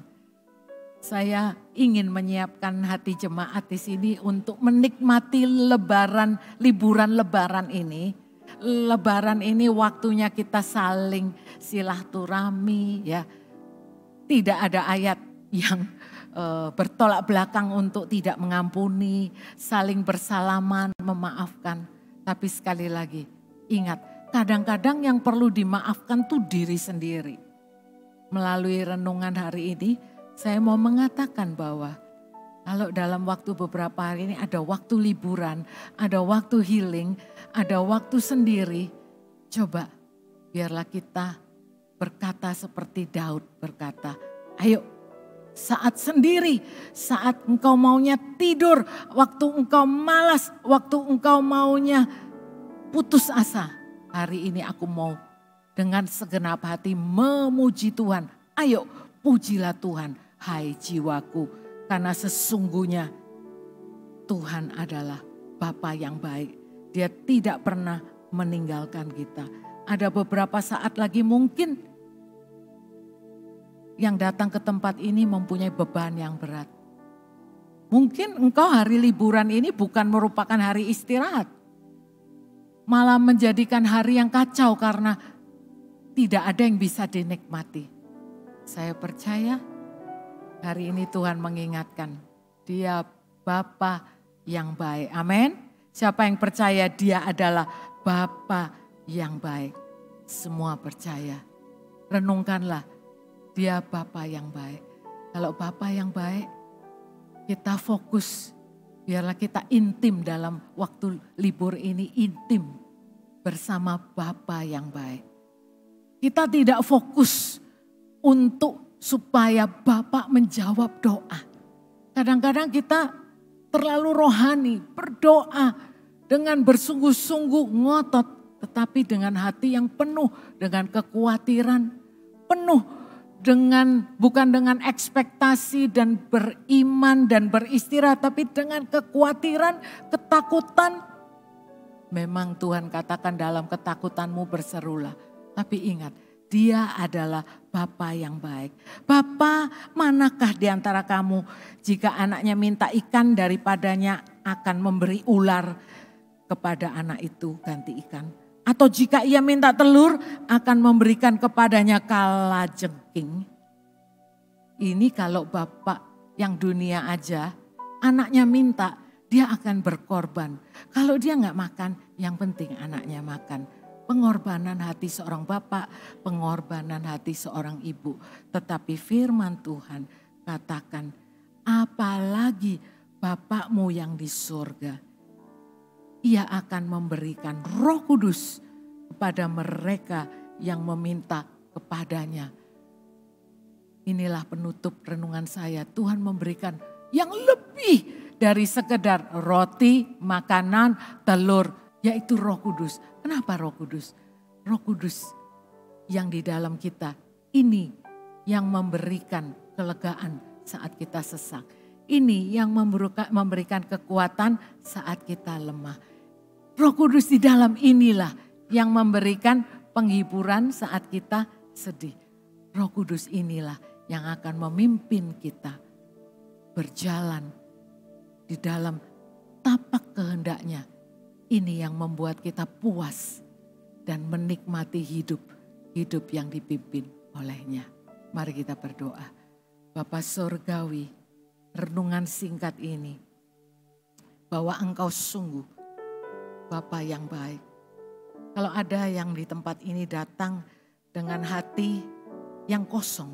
Saya ingin menyiapkan hati jemaat di sini untuk menikmati liburan lebaran ini. Lebaran ini waktunya kita saling silaturahmi ya. Tidak ada ayat yang bertolak belakang untuk tidak mengampuni, saling bersalaman, memaafkan. Tapi sekali lagi, ingat, kadang-kadang yang perlu dimaafkan tuh diri sendiri. Melalui renungan hari ini, saya mau mengatakan bahwa kalau dalam waktu beberapa hari ini ada waktu liburan, ada waktu healing, ada waktu sendiri, coba biarlah kita berkata seperti Daud berkata, ayo saat sendiri, saat engkau maunya tidur, waktu engkau malas, waktu engkau maunya putus asa. Hari ini aku mau dengan segenap hati memuji Tuhan. Ayo pujilah Tuhan, hai jiwaku. Karena sesungguhnya Tuhan adalah Bapa yang baik. Dia tidak pernah meninggalkan kita. Ada beberapa saat lagi mungkin yang datang ke tempat ini mempunyai beban yang berat. Mungkin engkau hari liburan ini bukan merupakan hari istirahat. Malah menjadikan hari yang kacau karena tidak ada yang bisa dinikmati. Saya percaya hari ini Tuhan mengingatkan, Dia Bapa yang baik. Amin. Siapa yang percaya Dia adalah Bapa yang baik. Semua percaya. Renungkanlah, Dia Bapa yang baik. Kalau Bapa yang baik, kita fokus. Biarlah kita intim dalam waktu libur ini, intim bersama Bapa yang baik. Kita tidak fokus untuk supaya Bapa menjawab doa. Kadang-kadang kita terlalu rohani, berdoa dengan bersungguh-sungguh ngotot. Tetapi dengan hati yang penuh dengan kekhawatiran, penuh dengan bukan dengan ekspektasi dan beriman dan beristirahat. Tapi dengan kekhawatiran, ketakutan. Memang Tuhan katakan dalam ketakutanmu berserulah. Tapi ingat, Dia adalah Bapa yang baik. Bapa, manakah di antara kamu jika anaknya minta ikan daripadanya akan memberi ular kepada anak itu ganti ikan. Atau jika ia minta telur akan memberikan kepadanya kalajengking. Ini kalau Bapak yang dunia aja anaknya minta dia akan berkorban. Kalau dia nggak makan yang penting anaknya makan. Pengorbanan hati seorang bapak, pengorbanan hati seorang ibu. Tetapi firman Tuhan katakan, apalagi Bapakmu yang di surga, Ia akan memberikan Roh Kudus kepada mereka yang meminta kepadanya. Inilah penutup renungan saya. Tuhan memberikan yang lebih dari sekedar roti, makanan, telur, yaitu Roh Kudus. Kenapa Roh Kudus? Roh Kudus yang di dalam kita ini yang memberikan kelegaan saat kita sesak. Ini yang memberikan kekuatan saat kita lemah. Roh Kudus di dalam inilah yang memberikan penghiburan saat kita sedih. Roh Kudus inilah yang akan memimpin kita berjalan di dalam tapak kehendaknya. Ini yang membuat kita puas dan menikmati hidup yang dipimpin olehnya. Mari kita berdoa. Bapa Surgawi, renungan singkat ini, bahwa Engkau sungguh Bapa yang baik. Kalau ada yang di tempat ini datang dengan hati yang kosong,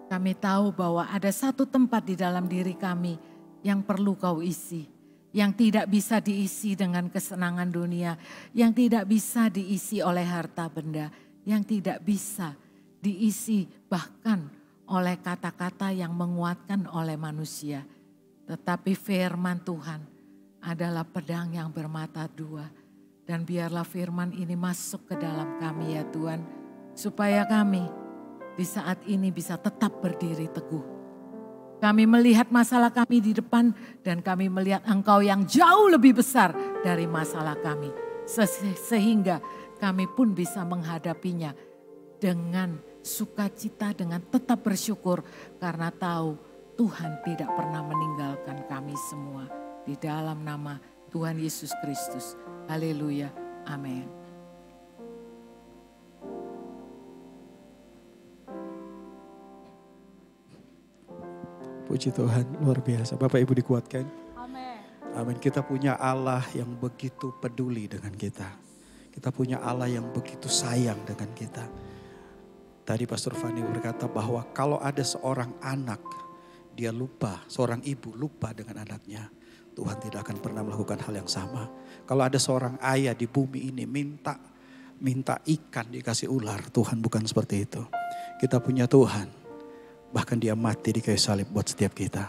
kami tahu bahwa ada satu tempat di dalam diri kami yang perlu Kau isi. Yang tidak bisa diisi dengan kesenangan dunia, yang tidak bisa diisi oleh harta benda, yang tidak bisa diisi bahkan oleh kata-kata yang menguatkan oleh manusia. Tetapi firman Tuhan adalah pedang yang bermata dua. Dan biarlah firman ini masuk ke dalam kami ya Tuhan, supaya kami di saat ini bisa tetap berdiri teguh. Kami melihat masalah kami di depan dan kami melihat Engkau yang jauh lebih besar dari masalah kami. Sehingga kami pun bisa menghadapinya dengan sukacita, dengan tetap bersyukur. Karena tahu Tuhan tidak pernah meninggalkan kami semua. Di dalam nama Tuhan Yesus Kristus. Haleluya. Amin.
Puji Tuhan, luar biasa. Bapak Ibu dikuatkan.
Amin.
Amin. Kita punya Allah yang begitu peduli dengan kita. Kita punya Allah yang begitu sayang dengan kita. Tadi Pastor Fani berkata bahwa kalau ada seorang anak, dia lupa, seorang ibu lupa dengan anaknya, Tuhan tidak akan pernah melakukan hal yang sama. Kalau ada seorang ayah di bumi ini minta ikan dikasih ular, Tuhan bukan seperti itu. Kita punya Tuhan Bahkan dia mati di kayu salib buat setiap kita.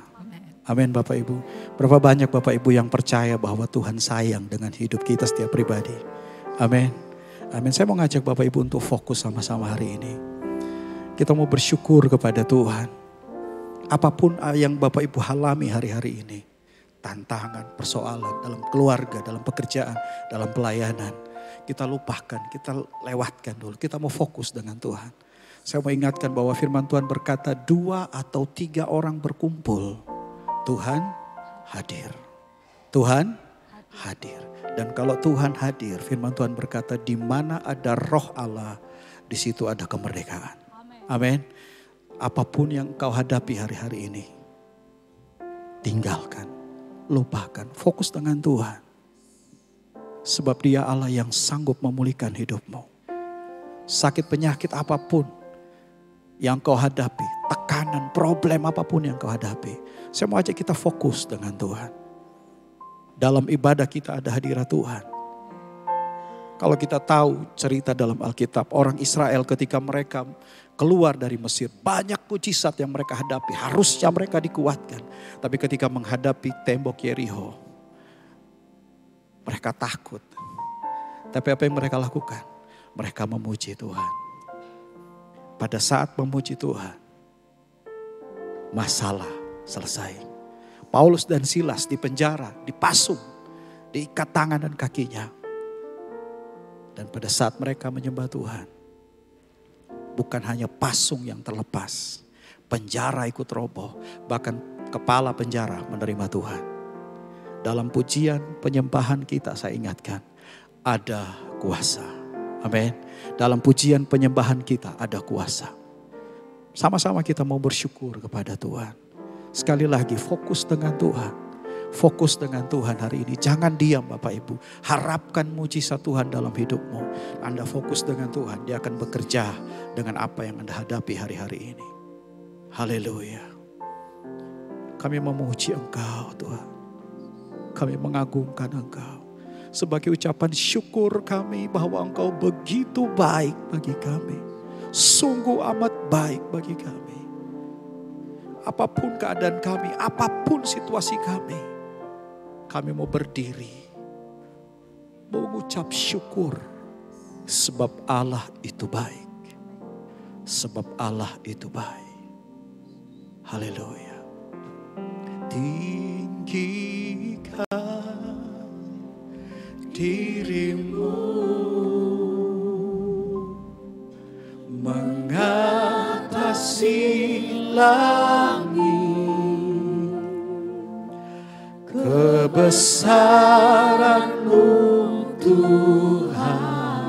Amin Bapak Ibu. Berapa banyak Bapak Ibu yang percaya bahwa Tuhan sayang dengan hidup kita setiap pribadi. Amin. Amin. Saya mau ngajak Bapak Ibu untuk fokus sama-sama hari ini. Kita mau bersyukur kepada Tuhan. Apapun yang Bapak Ibu alami hari-hari ini. Tantangan, persoalan dalam keluarga, dalam pekerjaan, dalam pelayanan. Kita lupakan, kita lewatkan dulu. Kita mau fokus dengan Tuhan. Saya mau ingatkan bahwa firman Tuhan berkata 2 atau 3 orang berkumpul. Tuhan hadir. Tuhan hadir. Dan kalau Tuhan hadir, firman Tuhan berkata di mana ada roh Allah, di situ ada kemerdekaan. Amin. Apapun yang kau hadapi hari-hari ini, tinggalkan, lupakan, fokus dengan Tuhan. Sebab Dia Allah yang sanggup memulihkan hidupmu. Sakit penyakit apapun yang kau hadapi, tekanan, problem apapun yang kau hadapi, saya mau ajak kita fokus dengan Tuhan. Dalam ibadah kita ada hadirat Tuhan. Kalau kita tahu cerita dalam Alkitab, orang Israel ketika mereka keluar dari Mesir, banyak mujizat yang mereka hadapi, harusnya mereka dikuatkan. Tapi ketika menghadapi tembok Yerikho, mereka takut. Tapi apa yang mereka lakukan? Mereka memuji Tuhan. Pada saat memuji Tuhan, masalah selesai. Paulus dan Silas di penjara, dipasung, diikat tangan dan kakinya. Dan pada saat mereka menyembah Tuhan, bukan hanya pasung yang terlepas, penjara ikut roboh, bahkan kepala penjara menerima Tuhan. Dalam pujian penyembahan kita saya ingatkan, ada kuasa. Amin. Dalam pujian penyembahan kita ada kuasa. Sama-sama kita mau bersyukur kepada Tuhan. Sekali lagi fokus dengan Tuhan. Fokus dengan Tuhan hari ini. Jangan diam Bapak Ibu. Harapkan mujizat Tuhan dalam hidupmu. Anda fokus dengan Tuhan. Dia akan bekerja dengan apa yang Anda hadapi hari-hari ini. Haleluya. Kami memuji Engkau Tuhan. Kami mengagungkan Engkau. Sebagai ucapan syukur kami bahwa Engkau begitu baik bagi kami. Sungguh amat baik bagi kami. Apapun keadaan kami, apapun situasi kami, kami mau berdiri, mau mengucap syukur. Sebab Allah itu baik. Sebab Allah itu baik. Haleluya. Tinggikan dirimu, mengatasi langit, kebesaran-Mu Tuhan,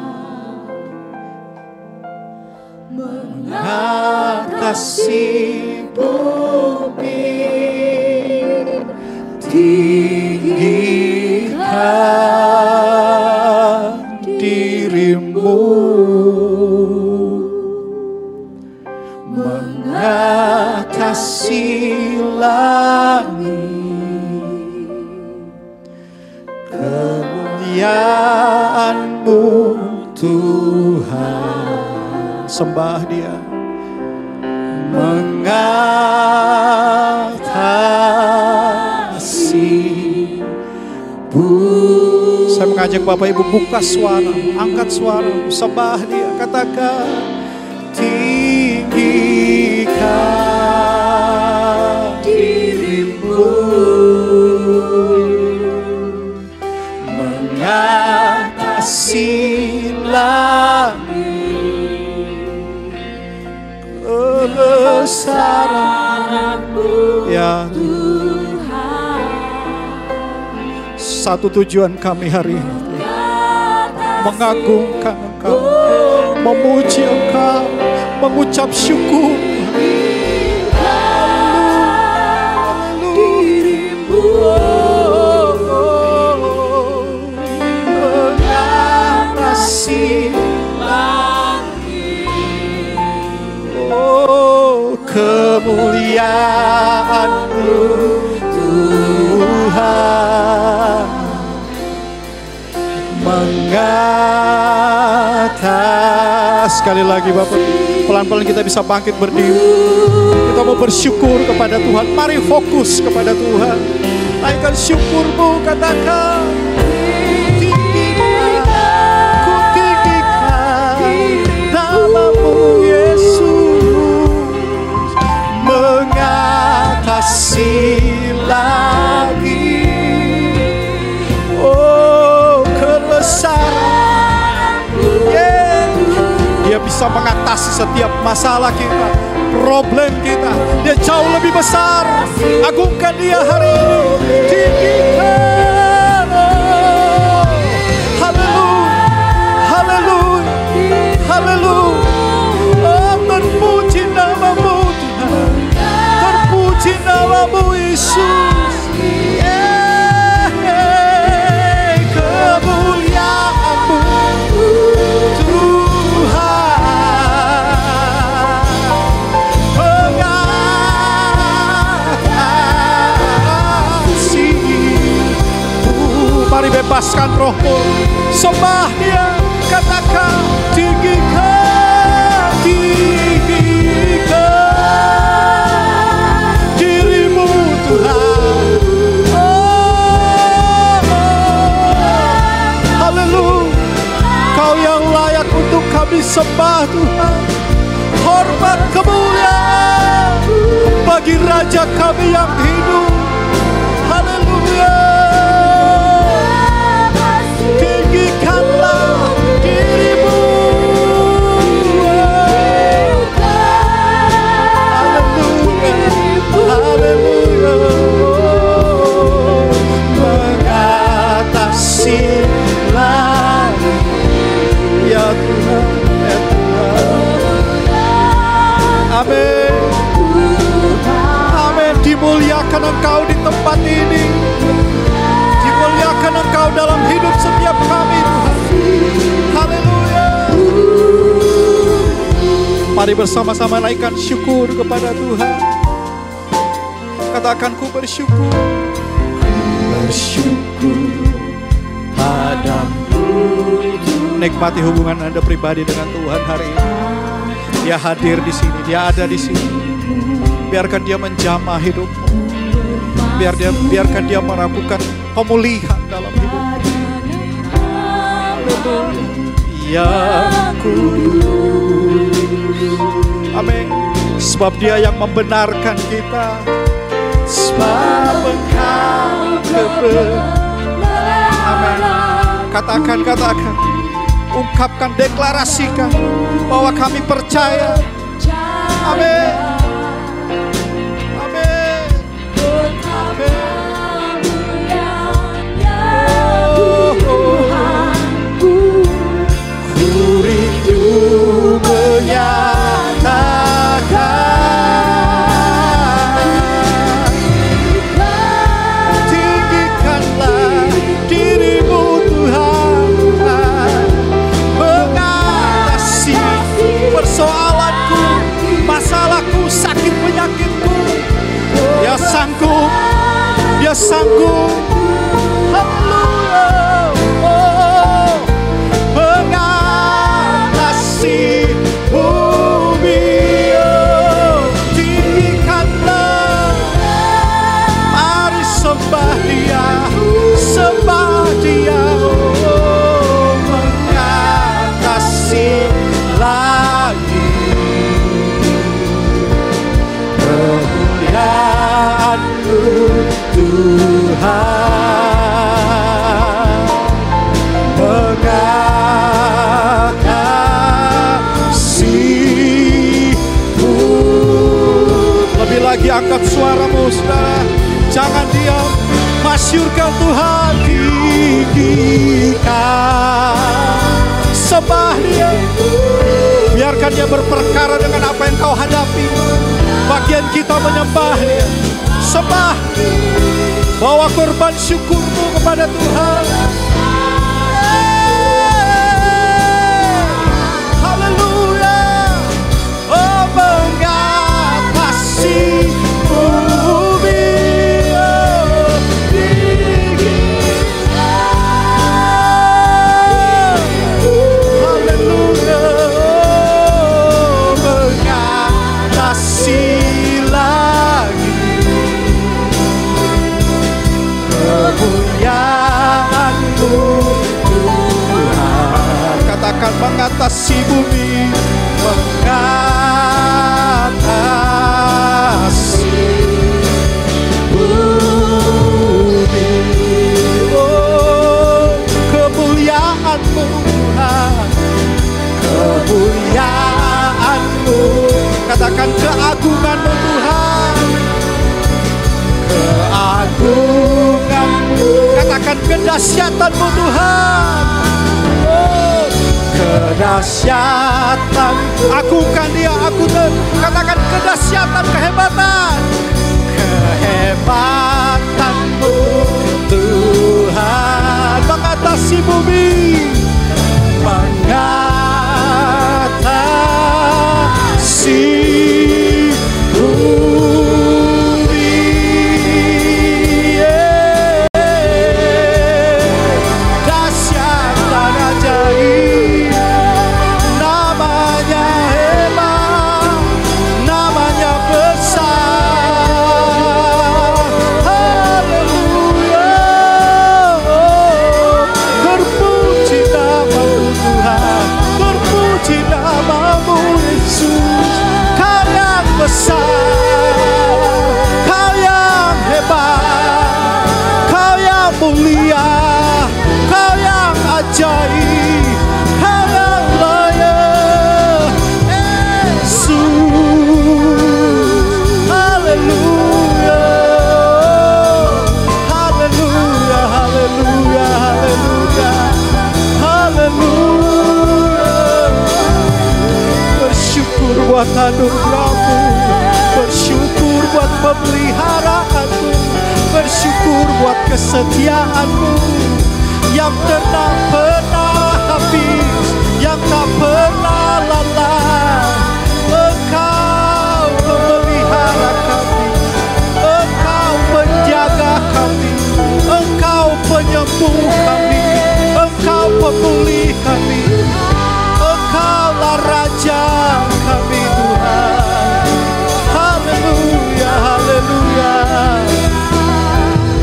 mengatasi bumi, tinggikan dirimu, mengatasi langit, kemuliaan-Mu Tuhan. Sembah Dia. Mengatasi bumi. Saya mengajak Bapak Ibu buka suara, angkat suara, sembah Dia, katakan tinggikan dirimu, mengatasi langit, kebesaran-Mu ya Tuhan. Satu tujuan kami hari ini, mengagungkan Engkau, memuji Engkau, mengucap syukur. Dirimu mengatasi langit, oh kemuliaan-Mu Tuhan, mengatas. Sekali lagi Bapak, pelan-pelan kita bisa bangkit berdiri. Kita kamu bersyukur kepada Tuhan. Mari fokus kepada Tuhan. Naikkan syukurmu, katakan. Ku tinggikan namamu Yesus, mengatasi lagi. Oh, kebesaran. Dia bisa mengatasi setiap masalah kita, problem kita. Dia jauh lebih besar. Agungkan dia hari ini. Tinggikan. Haleluya. Haleluya. Haleluya. Oh, terpuji namamu Tuhan. Terpuji namamu Yesus. Kemuliaan-Mu mari bebaskan rohmu, sembah dia, katakan tinggikan, tinggikan dirimu Tuhan. Oh, haleluya, Kau yang layak untuk kami sembah Tuhan. Hormat kemuliaan bagi Raja kami yang hidup. Haleluya. Tinggikanlah dirimu. Haleluya. Haleluya. Mengatasi lagi. Ya Tuhan, ya Tuhan. Amin. Amin. Dimuliakan Engkau di tempat ini. Dimuliakan Engkau dalam hidup setiap kami, Tuhan. Haleluya. Mari bersama-sama naikkan syukur kepada Tuhan. Katakan, ku bersyukur. Ku bersyukur padamu. Nikmati hubungan Anda pribadi dengan Tuhan hari ini. Dia hadir di sini, Dia ada di sini. Biarkan Dia menjamah hidupmu. Biarkan Dia melakukan pemulihan dalam hidup. Ya Kudus. Amin. Sebab Dia yang membenarkan kita. Sebab Engkau kebenaran. Amin. Katakan. Ungkapkan, deklarasikan bahwa kami percaya. Amin. Amin. Ku rindu menyatakan, tinggikanlah dirimu Tuhan, mengatasi persoalanku, masalahku, sakit penyakitku. Dia sanggup, Dia sanggup. Haleluya. Oh, mengatasi bumi. Oh, tinggikanlah. Mari sembah Dia, sembah Dia. Oh, mengatasi lagi. Kemuliaan-Mu Tuhan, mengasihi-Mu. Lebih lagi angkat suaramu, saudara. Jangan diam. Masyurkan Tuhan. Tinggikan. Sembah Dia. Biarkan Dia berperkara dengan apa yang kau hadapi. Bagian kita menyembah Dia. Sembah. Bawa korban syukurmu kepada Tuhan. Haleluya. Oh, mengatasi bumi. Oh, haleluya. Oh, mengatasi mengatasi bumi, mengatasi bumi. Oh, kemuliaan-Mu Tuhan, kemuliaan-Mu. Katakan keagungan-Mu Tuhan, keagungan-Mu. Katakan kedahsyatan-Mu Tuhan. Oh, kedahsyatan. Agungkan Dia, katakan kedahsyatan, kehebatan. Kehebatanmu Tuhan mengatasi bumi, mengatasi bumi. Dahsyat dan ajaib, namanya hebat, namanya besar. Haleluya. Terpuji nama-Mu Tuhan, terpuji nama-Mu Yesus. Kau yang besar, Kau yang hebat, Kau yang mulia, Kau yang ajaib, Kau yang layak, Yesus. Haleluya, haleluya, haleluya, haleluya, haleluya. Bersyukur buat anugerah-Mu, bersyukur buat pemeliharaanmu, bersyukur buat kesetiaan-Mu yang tak pernah habis, yang tak pernah lalai. Engkau memelihara kami, Engkau menjaga kami, Engkau penyembuh kami, Engkau pemulih kami, Engkaulah Raja kami Tuhan. Haleluya, haleluya.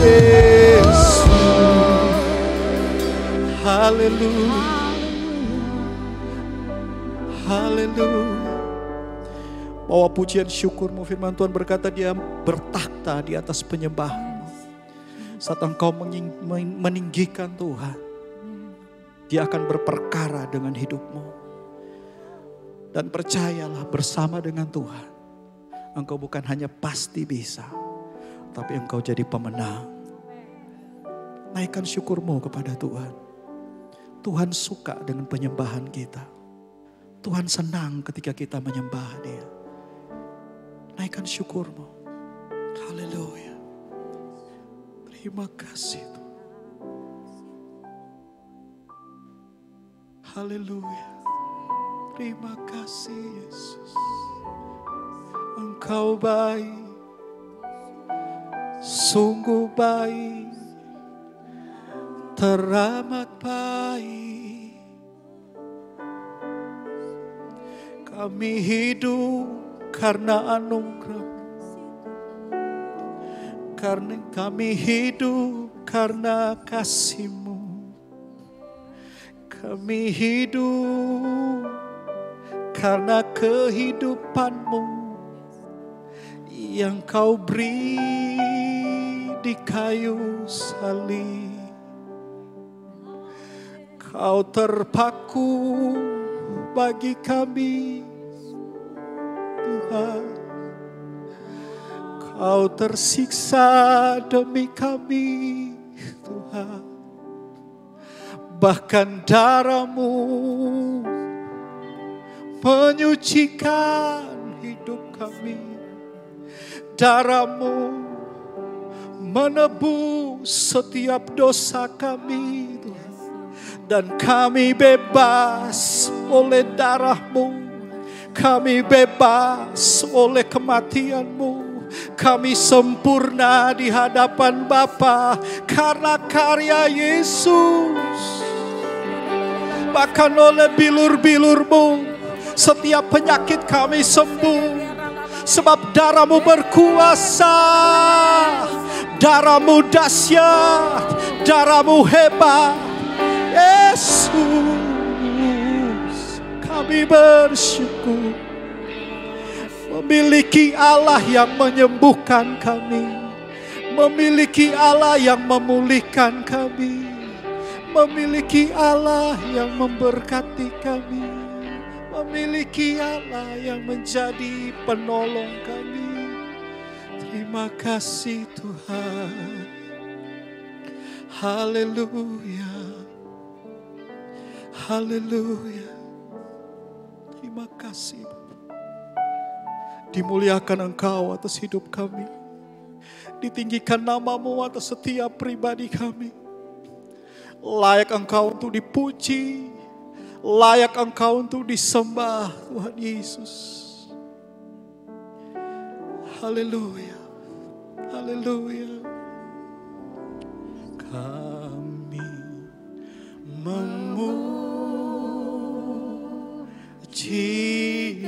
Yesus. Haleluya. Haleluya. Bawa pujian syukur-Mu. Firman Tuhan berkata Dia bertakhta di atas penyembah-Mu. Saat engkau meninggikan Tuhan, Dia akan berperkara dengan hidupmu. Dan percayalah, bersama dengan Tuhan, engkau bukan hanya pasti bisa, tapi engkau jadi pemenang. Naikkan syukurmu kepada Tuhan. Tuhan suka dengan penyembahan kita. Tuhan senang ketika kita menyembah Dia. Naikkan syukurmu. Haleluya. Terima kasih Tuhan. Haleluya. Terima kasih Yesus. Engkau baik, sungguh baik, teramat baik. Kami hidup karena anugerah, karena kami hidup karena kasih-Mu. Kami hidup karena kehidupan-Mu yang Kau beri di kayu salib. Kau terpaku bagi kami Tuhan. Kau tersiksa demi kami Tuhan. Bahkan darah-Mu menyucikan hidup kami. Darah-Mu menebus setiap dosa kami Tuhan. Dan kami bebas oleh darah-Mu. Kami bebas oleh kematian-Mu. Kami sempurna di hadapan Bapa karena karya Yesus. Bahkan oleh bilur-bilur-Mu setiap penyakit kami sembuh. Sebab darah-Mu berkuasa, darah-Mu dahsyat, darah-Mu hebat. Yesus, Kami bersyukur memiliki Allah yang menyembuhkan kami, memiliki Allah yang memulihkan kami, memiliki Allah yang memberkati kami, memiliki Allah yang menjadi penolong kami. Terima kasih Tuhan. Haleluya. Haleluya. Terima kasih. Dimuliakan Engkau atas hidup kami. Ditinggikan nama-Mu atas setiap pribadi kami. Layak Engkau untuk dipuji. Layak Engkau untuk disembah, Tuhan Yesus. Haleluya. Haleluya. Kami memuji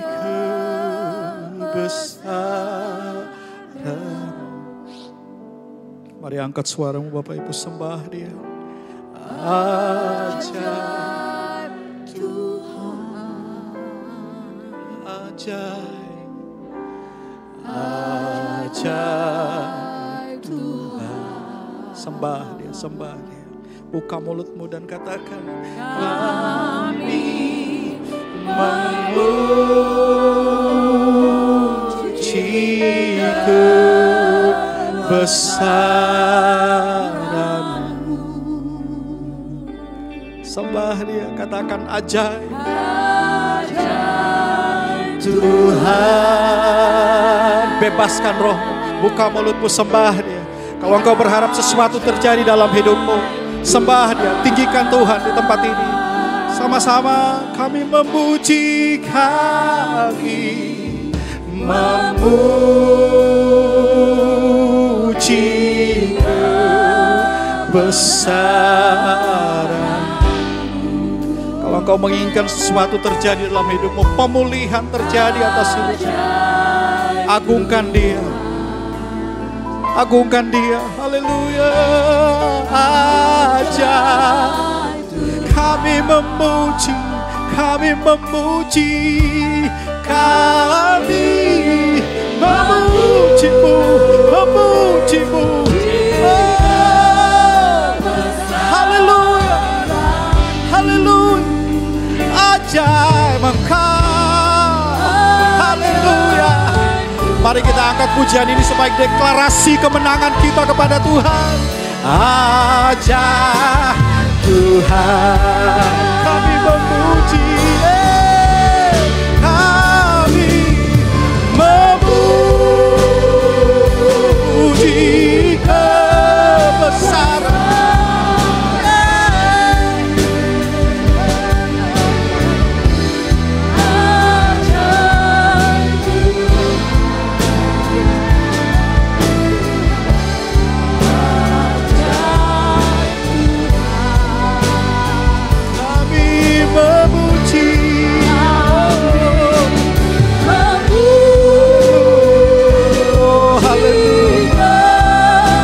kebesaran. Mari angkat suaramu Bapak Ibu, sembah Dia. Ajaib Tuhan, ajaib, ajaib Tuhan. Sembah Dia, sembah Dia. Buka mulutmu dan katakan, kami memuji kebesaran-Mu. Sembah Dia, katakan ajaib, ajaib Tuhan. Bebaskan rohmu, buka mulutmu, sembah Dia. Kalau engkau berharap sesuatu terjadi dalam hidupmu, sembah Dia, tinggikan Tuhan di tempat ini. Sama-sama kami memuji, kami memuji kebesaran. Kalau engkau menginginkan sesuatu terjadi dalam hidupmu, pemulihan terjadi atas hidupmu, agungkan Dia. Agungkan Dia, haleluya. Ajaib, kami memuji, kami memuji, kami memuji-Mu, memuji-Mu. Oh, haleluya, haleluya. Ajaib Engkau, haleluya. Mari kita angkat pujian ini sebagai deklarasi kemenangan kita kepada Tuhan. Ajaib Tuhan, kami memuji, kami memuji kebesaran.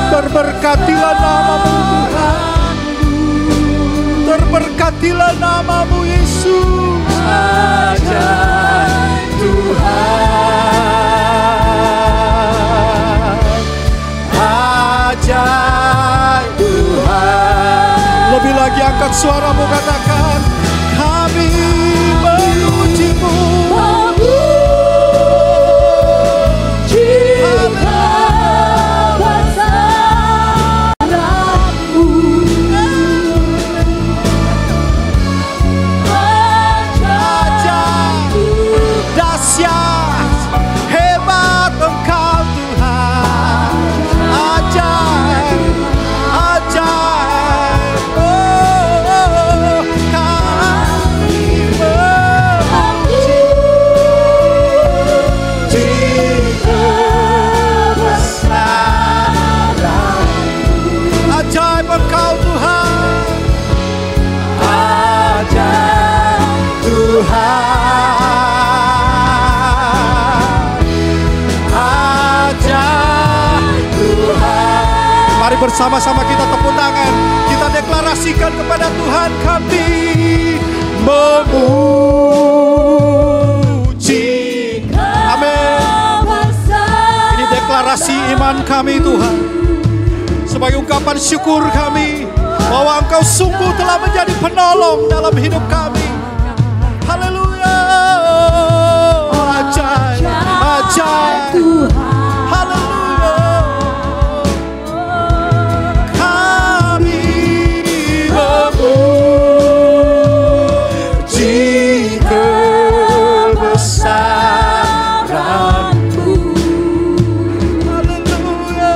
Terberkatilah nama-Mu Tuhan, terberkatilah nama-Mu Yesus. Ajaib Tuhan, ajaib Tuhan. Lebih lagi angkat suaramu, katakan, kami memuji-Mu. Mari bersama-sama kita tepuk tangan, kita deklarasikan kepada Tuhan, kami memuji iman kami Tuhan. Sebagai ungkapan syukur kami bahwa Engkau sungguh telah menjadi penolong dalam hidup kami. Haleluya. Ajaib, ajaib. Haleluya. Kami memuji kebesaran-Mu. Haleluya.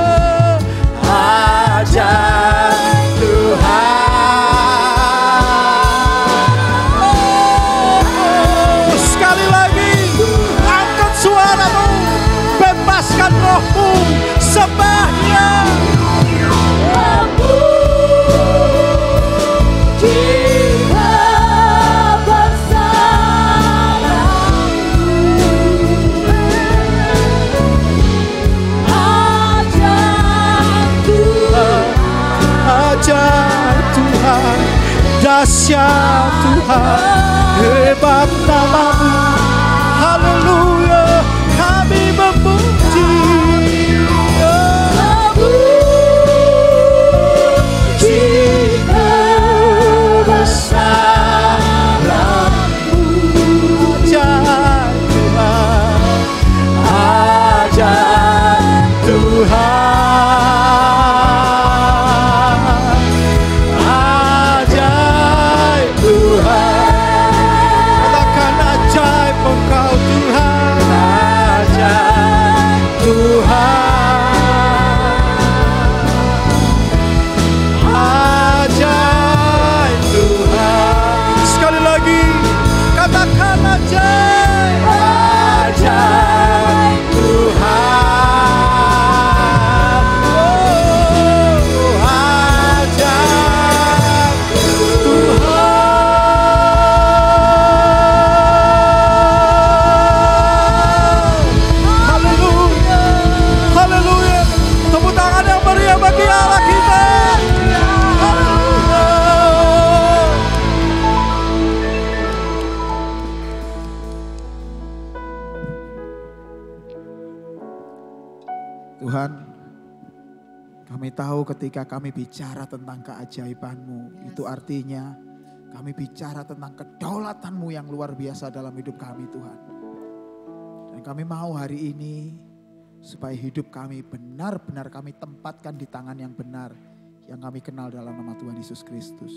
Ajaib Tuhan. Sekali lagi, angkat suaramu, bebaskan rohmu, sembah Dia. Ajaib Tuhan, dahsyat Tuhan, hebat nama-Mu. Haleluya, kami memuji. Tuhan, kami tahu ketika kami bicara tentang keajaiban-Mu, itu artinya kami bicara tentang kedaulatan-Mu yang luar biasa dalam hidup kami Tuhan. Dan kami mau hari ini supaya hidup kami benar-benar kami tempatkan di tangan yang benar yang kami kenal dalam nama Tuhan Yesus Kristus.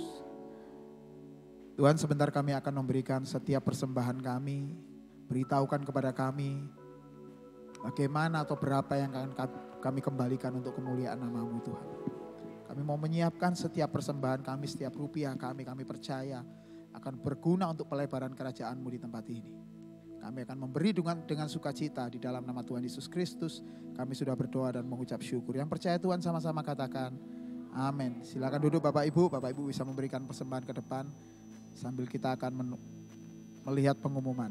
Tuhan, sebentar kami akan memberikan setiap persembahan kami, beritahukan kepada kami bagaimana atau berapa yang akan kami kembalikan untuk kemuliaan nama-Mu Tuhan. Kami mau menyiapkan setiap persembahan kami, setiap rupiah kami percaya akan berguna untuk pelebaran kerajaan-Mu di tempat ini. Kami akan memberi dengan sukacita di dalam nama Tuhan Yesus Kristus. Kami sudah berdoa dan mengucap syukur. Yang percaya Tuhan sama-sama katakan amin. Silakan duduk Bapak Ibu bisa memberikan persembahan ke depan sambil kita akan melihat pengumuman.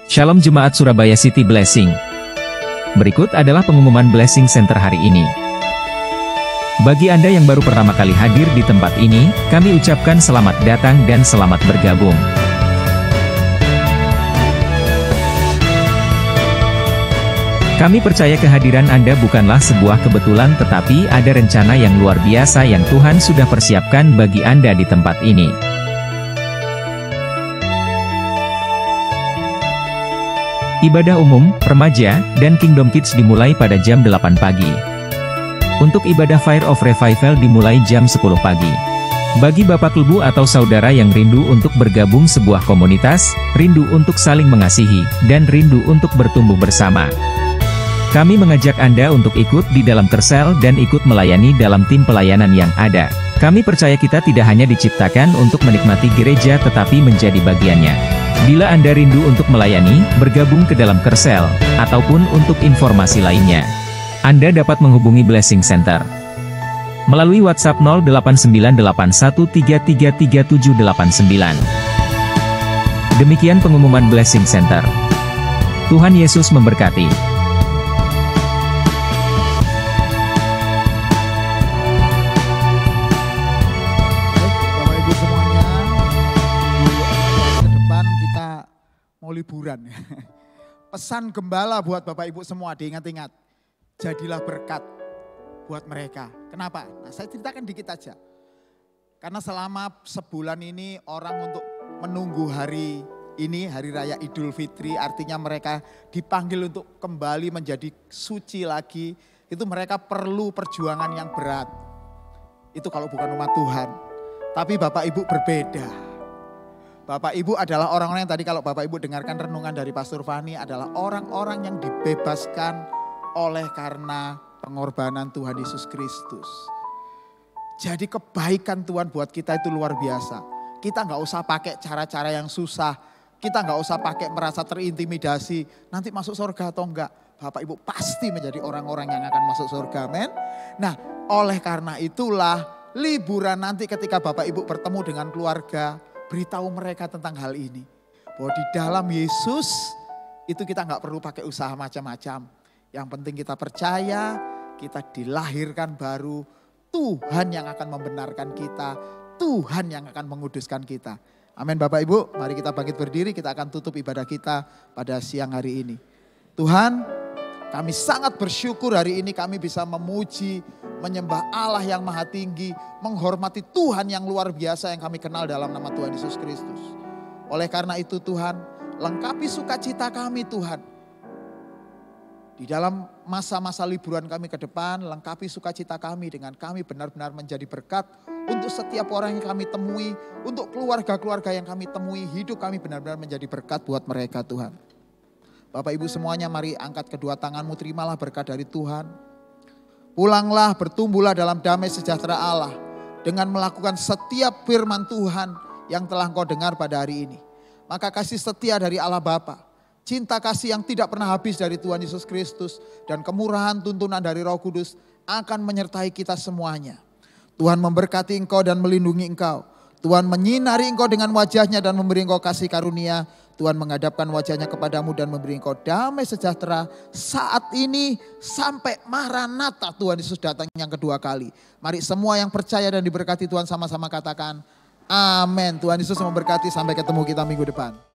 Shalom Jemaat Surabaya City Blessing. Berikut adalah pengumuman Blessing Center hari ini. Bagi Anda yang baru pertama kali hadir di tempat ini, kami ucapkan selamat datang dan selamat bergabung. Kami percaya kehadiran Anda bukanlah sebuah kebetulan tetapi ada rencana yang luar biasa yang Tuhan sudah persiapkan bagi Anda di tempat ini. Ibadah umum, remaja, dan Kingdom Kids dimulai pada jam 8 pagi. Untuk ibadah Fire of Revival dimulai jam 10 pagi. Bagi Bapak Lebu atau saudara yang rindu untuk bergabung sebuah komunitas, rindu untuk saling mengasihi, dan rindu untuk bertumbuh bersama, kami mengajak Anda untuk ikut di dalam Kersel dan ikut melayani dalam tim pelayanan yang ada. Kami percaya kita tidak hanya diciptakan untuk menikmati gereja tetapi menjadi bagiannya. Bila Anda rindu untuk melayani, bergabung ke dalam Kersel, ataupun untuk informasi lainnya, Anda dapat menghubungi Blessing Center melalui WhatsApp 089813333789. Demikian pengumuman Blessing Center. Tuhan Yesus memberkati.
Liburan. Pesan gembala buat Bapak Ibu semua, diingat-ingat.
jadilah berkat buat mereka. Kenapa? Nah, saya ceritakan dikit aja. Karena selama sebulan ini orang untuk menunggu hari ini, hari raya Idul Fitri, artinya mereka dipanggil untuk kembali menjadi suci lagi. Itu mereka perlu perjuangan yang berat. Itu kalau bukan umat Tuhan. Tapi Bapak Ibu berbeda. Bapak Ibu adalah orang-orang yang tadi kalau Bapak Ibu dengarkan renungan dari Pastor Fani adalah orang-orang yang dibebaskan oleh karena pengorbanan Tuhan Yesus Kristus. Jadi kebaikan Tuhan buat kita itu luar biasa. Kita nggak usah pakai cara-cara yang susah. Kita nggak usah pakai merasa terintimidasi. Nanti masuk surga atau enggak. Bapak Ibu pasti menjadi orang-orang yang akan masuk surga, men. Nah, oleh karena itulah liburan nanti ketika Bapak Ibu bertemu dengan keluarga, beritahu mereka tentang hal ini. Bahwa di dalam Yesus itu kita nggak perlu pakai usaha macam-macam. Yang penting kita percaya, kita dilahirkan baru. Tuhan yang akan membenarkan kita, Tuhan yang akan menguduskan kita. Amin Bapak Ibu, mari kita bangkit berdiri, kita akan tutup ibadah kita pada siang hari ini. Tuhan, kami sangat bersyukur hari ini kami bisa memuji, menyembah Allah yang maha tinggi, menghormati Tuhan yang luar biasa yang kami kenal dalam nama Tuhan Yesus Kristus. Oleh karena itu Tuhan, lengkapi sukacita kami Tuhan. Di dalam masa-masa liburan kami ke depan, lengkapi sukacita kami dengan kami benar-benar menjadi berkat untuk setiap orang yang kami temui, untuk keluarga-keluarga yang kami temui, hidup kami benar-benar menjadi berkat buat mereka Tuhan. Bapak Ibu semuanya mari angkat kedua tanganmu, terimalah berkat dari Tuhan. Pulanglah, bertumbuhlah dalam damai sejahtera Allah dengan melakukan setiap firman Tuhan yang telah engkau dengar pada hari ini. Maka kasih setia dari Allah Bapa, cinta kasih yang tidak pernah habis dari Tuhan Yesus Kristus, dan kemurahan tuntunan dari Roh Kudus akan menyertai kita semuanya. Tuhan memberkati engkau dan melindungi engkau. Tuhan menyinari engkau dengan wajahnya dan memberi engkau kasih karunia. Tuhan menghadapkan wajahnya kepadamu dan memberi engkau damai sejahtera saat ini sampai Maranatha Tuhan Yesus datang yang kedua kali. Mari semua yang percaya dan diberkati Tuhan sama-sama katakan amin. Tuhan Yesus memberkati, sampai ketemu kita minggu depan.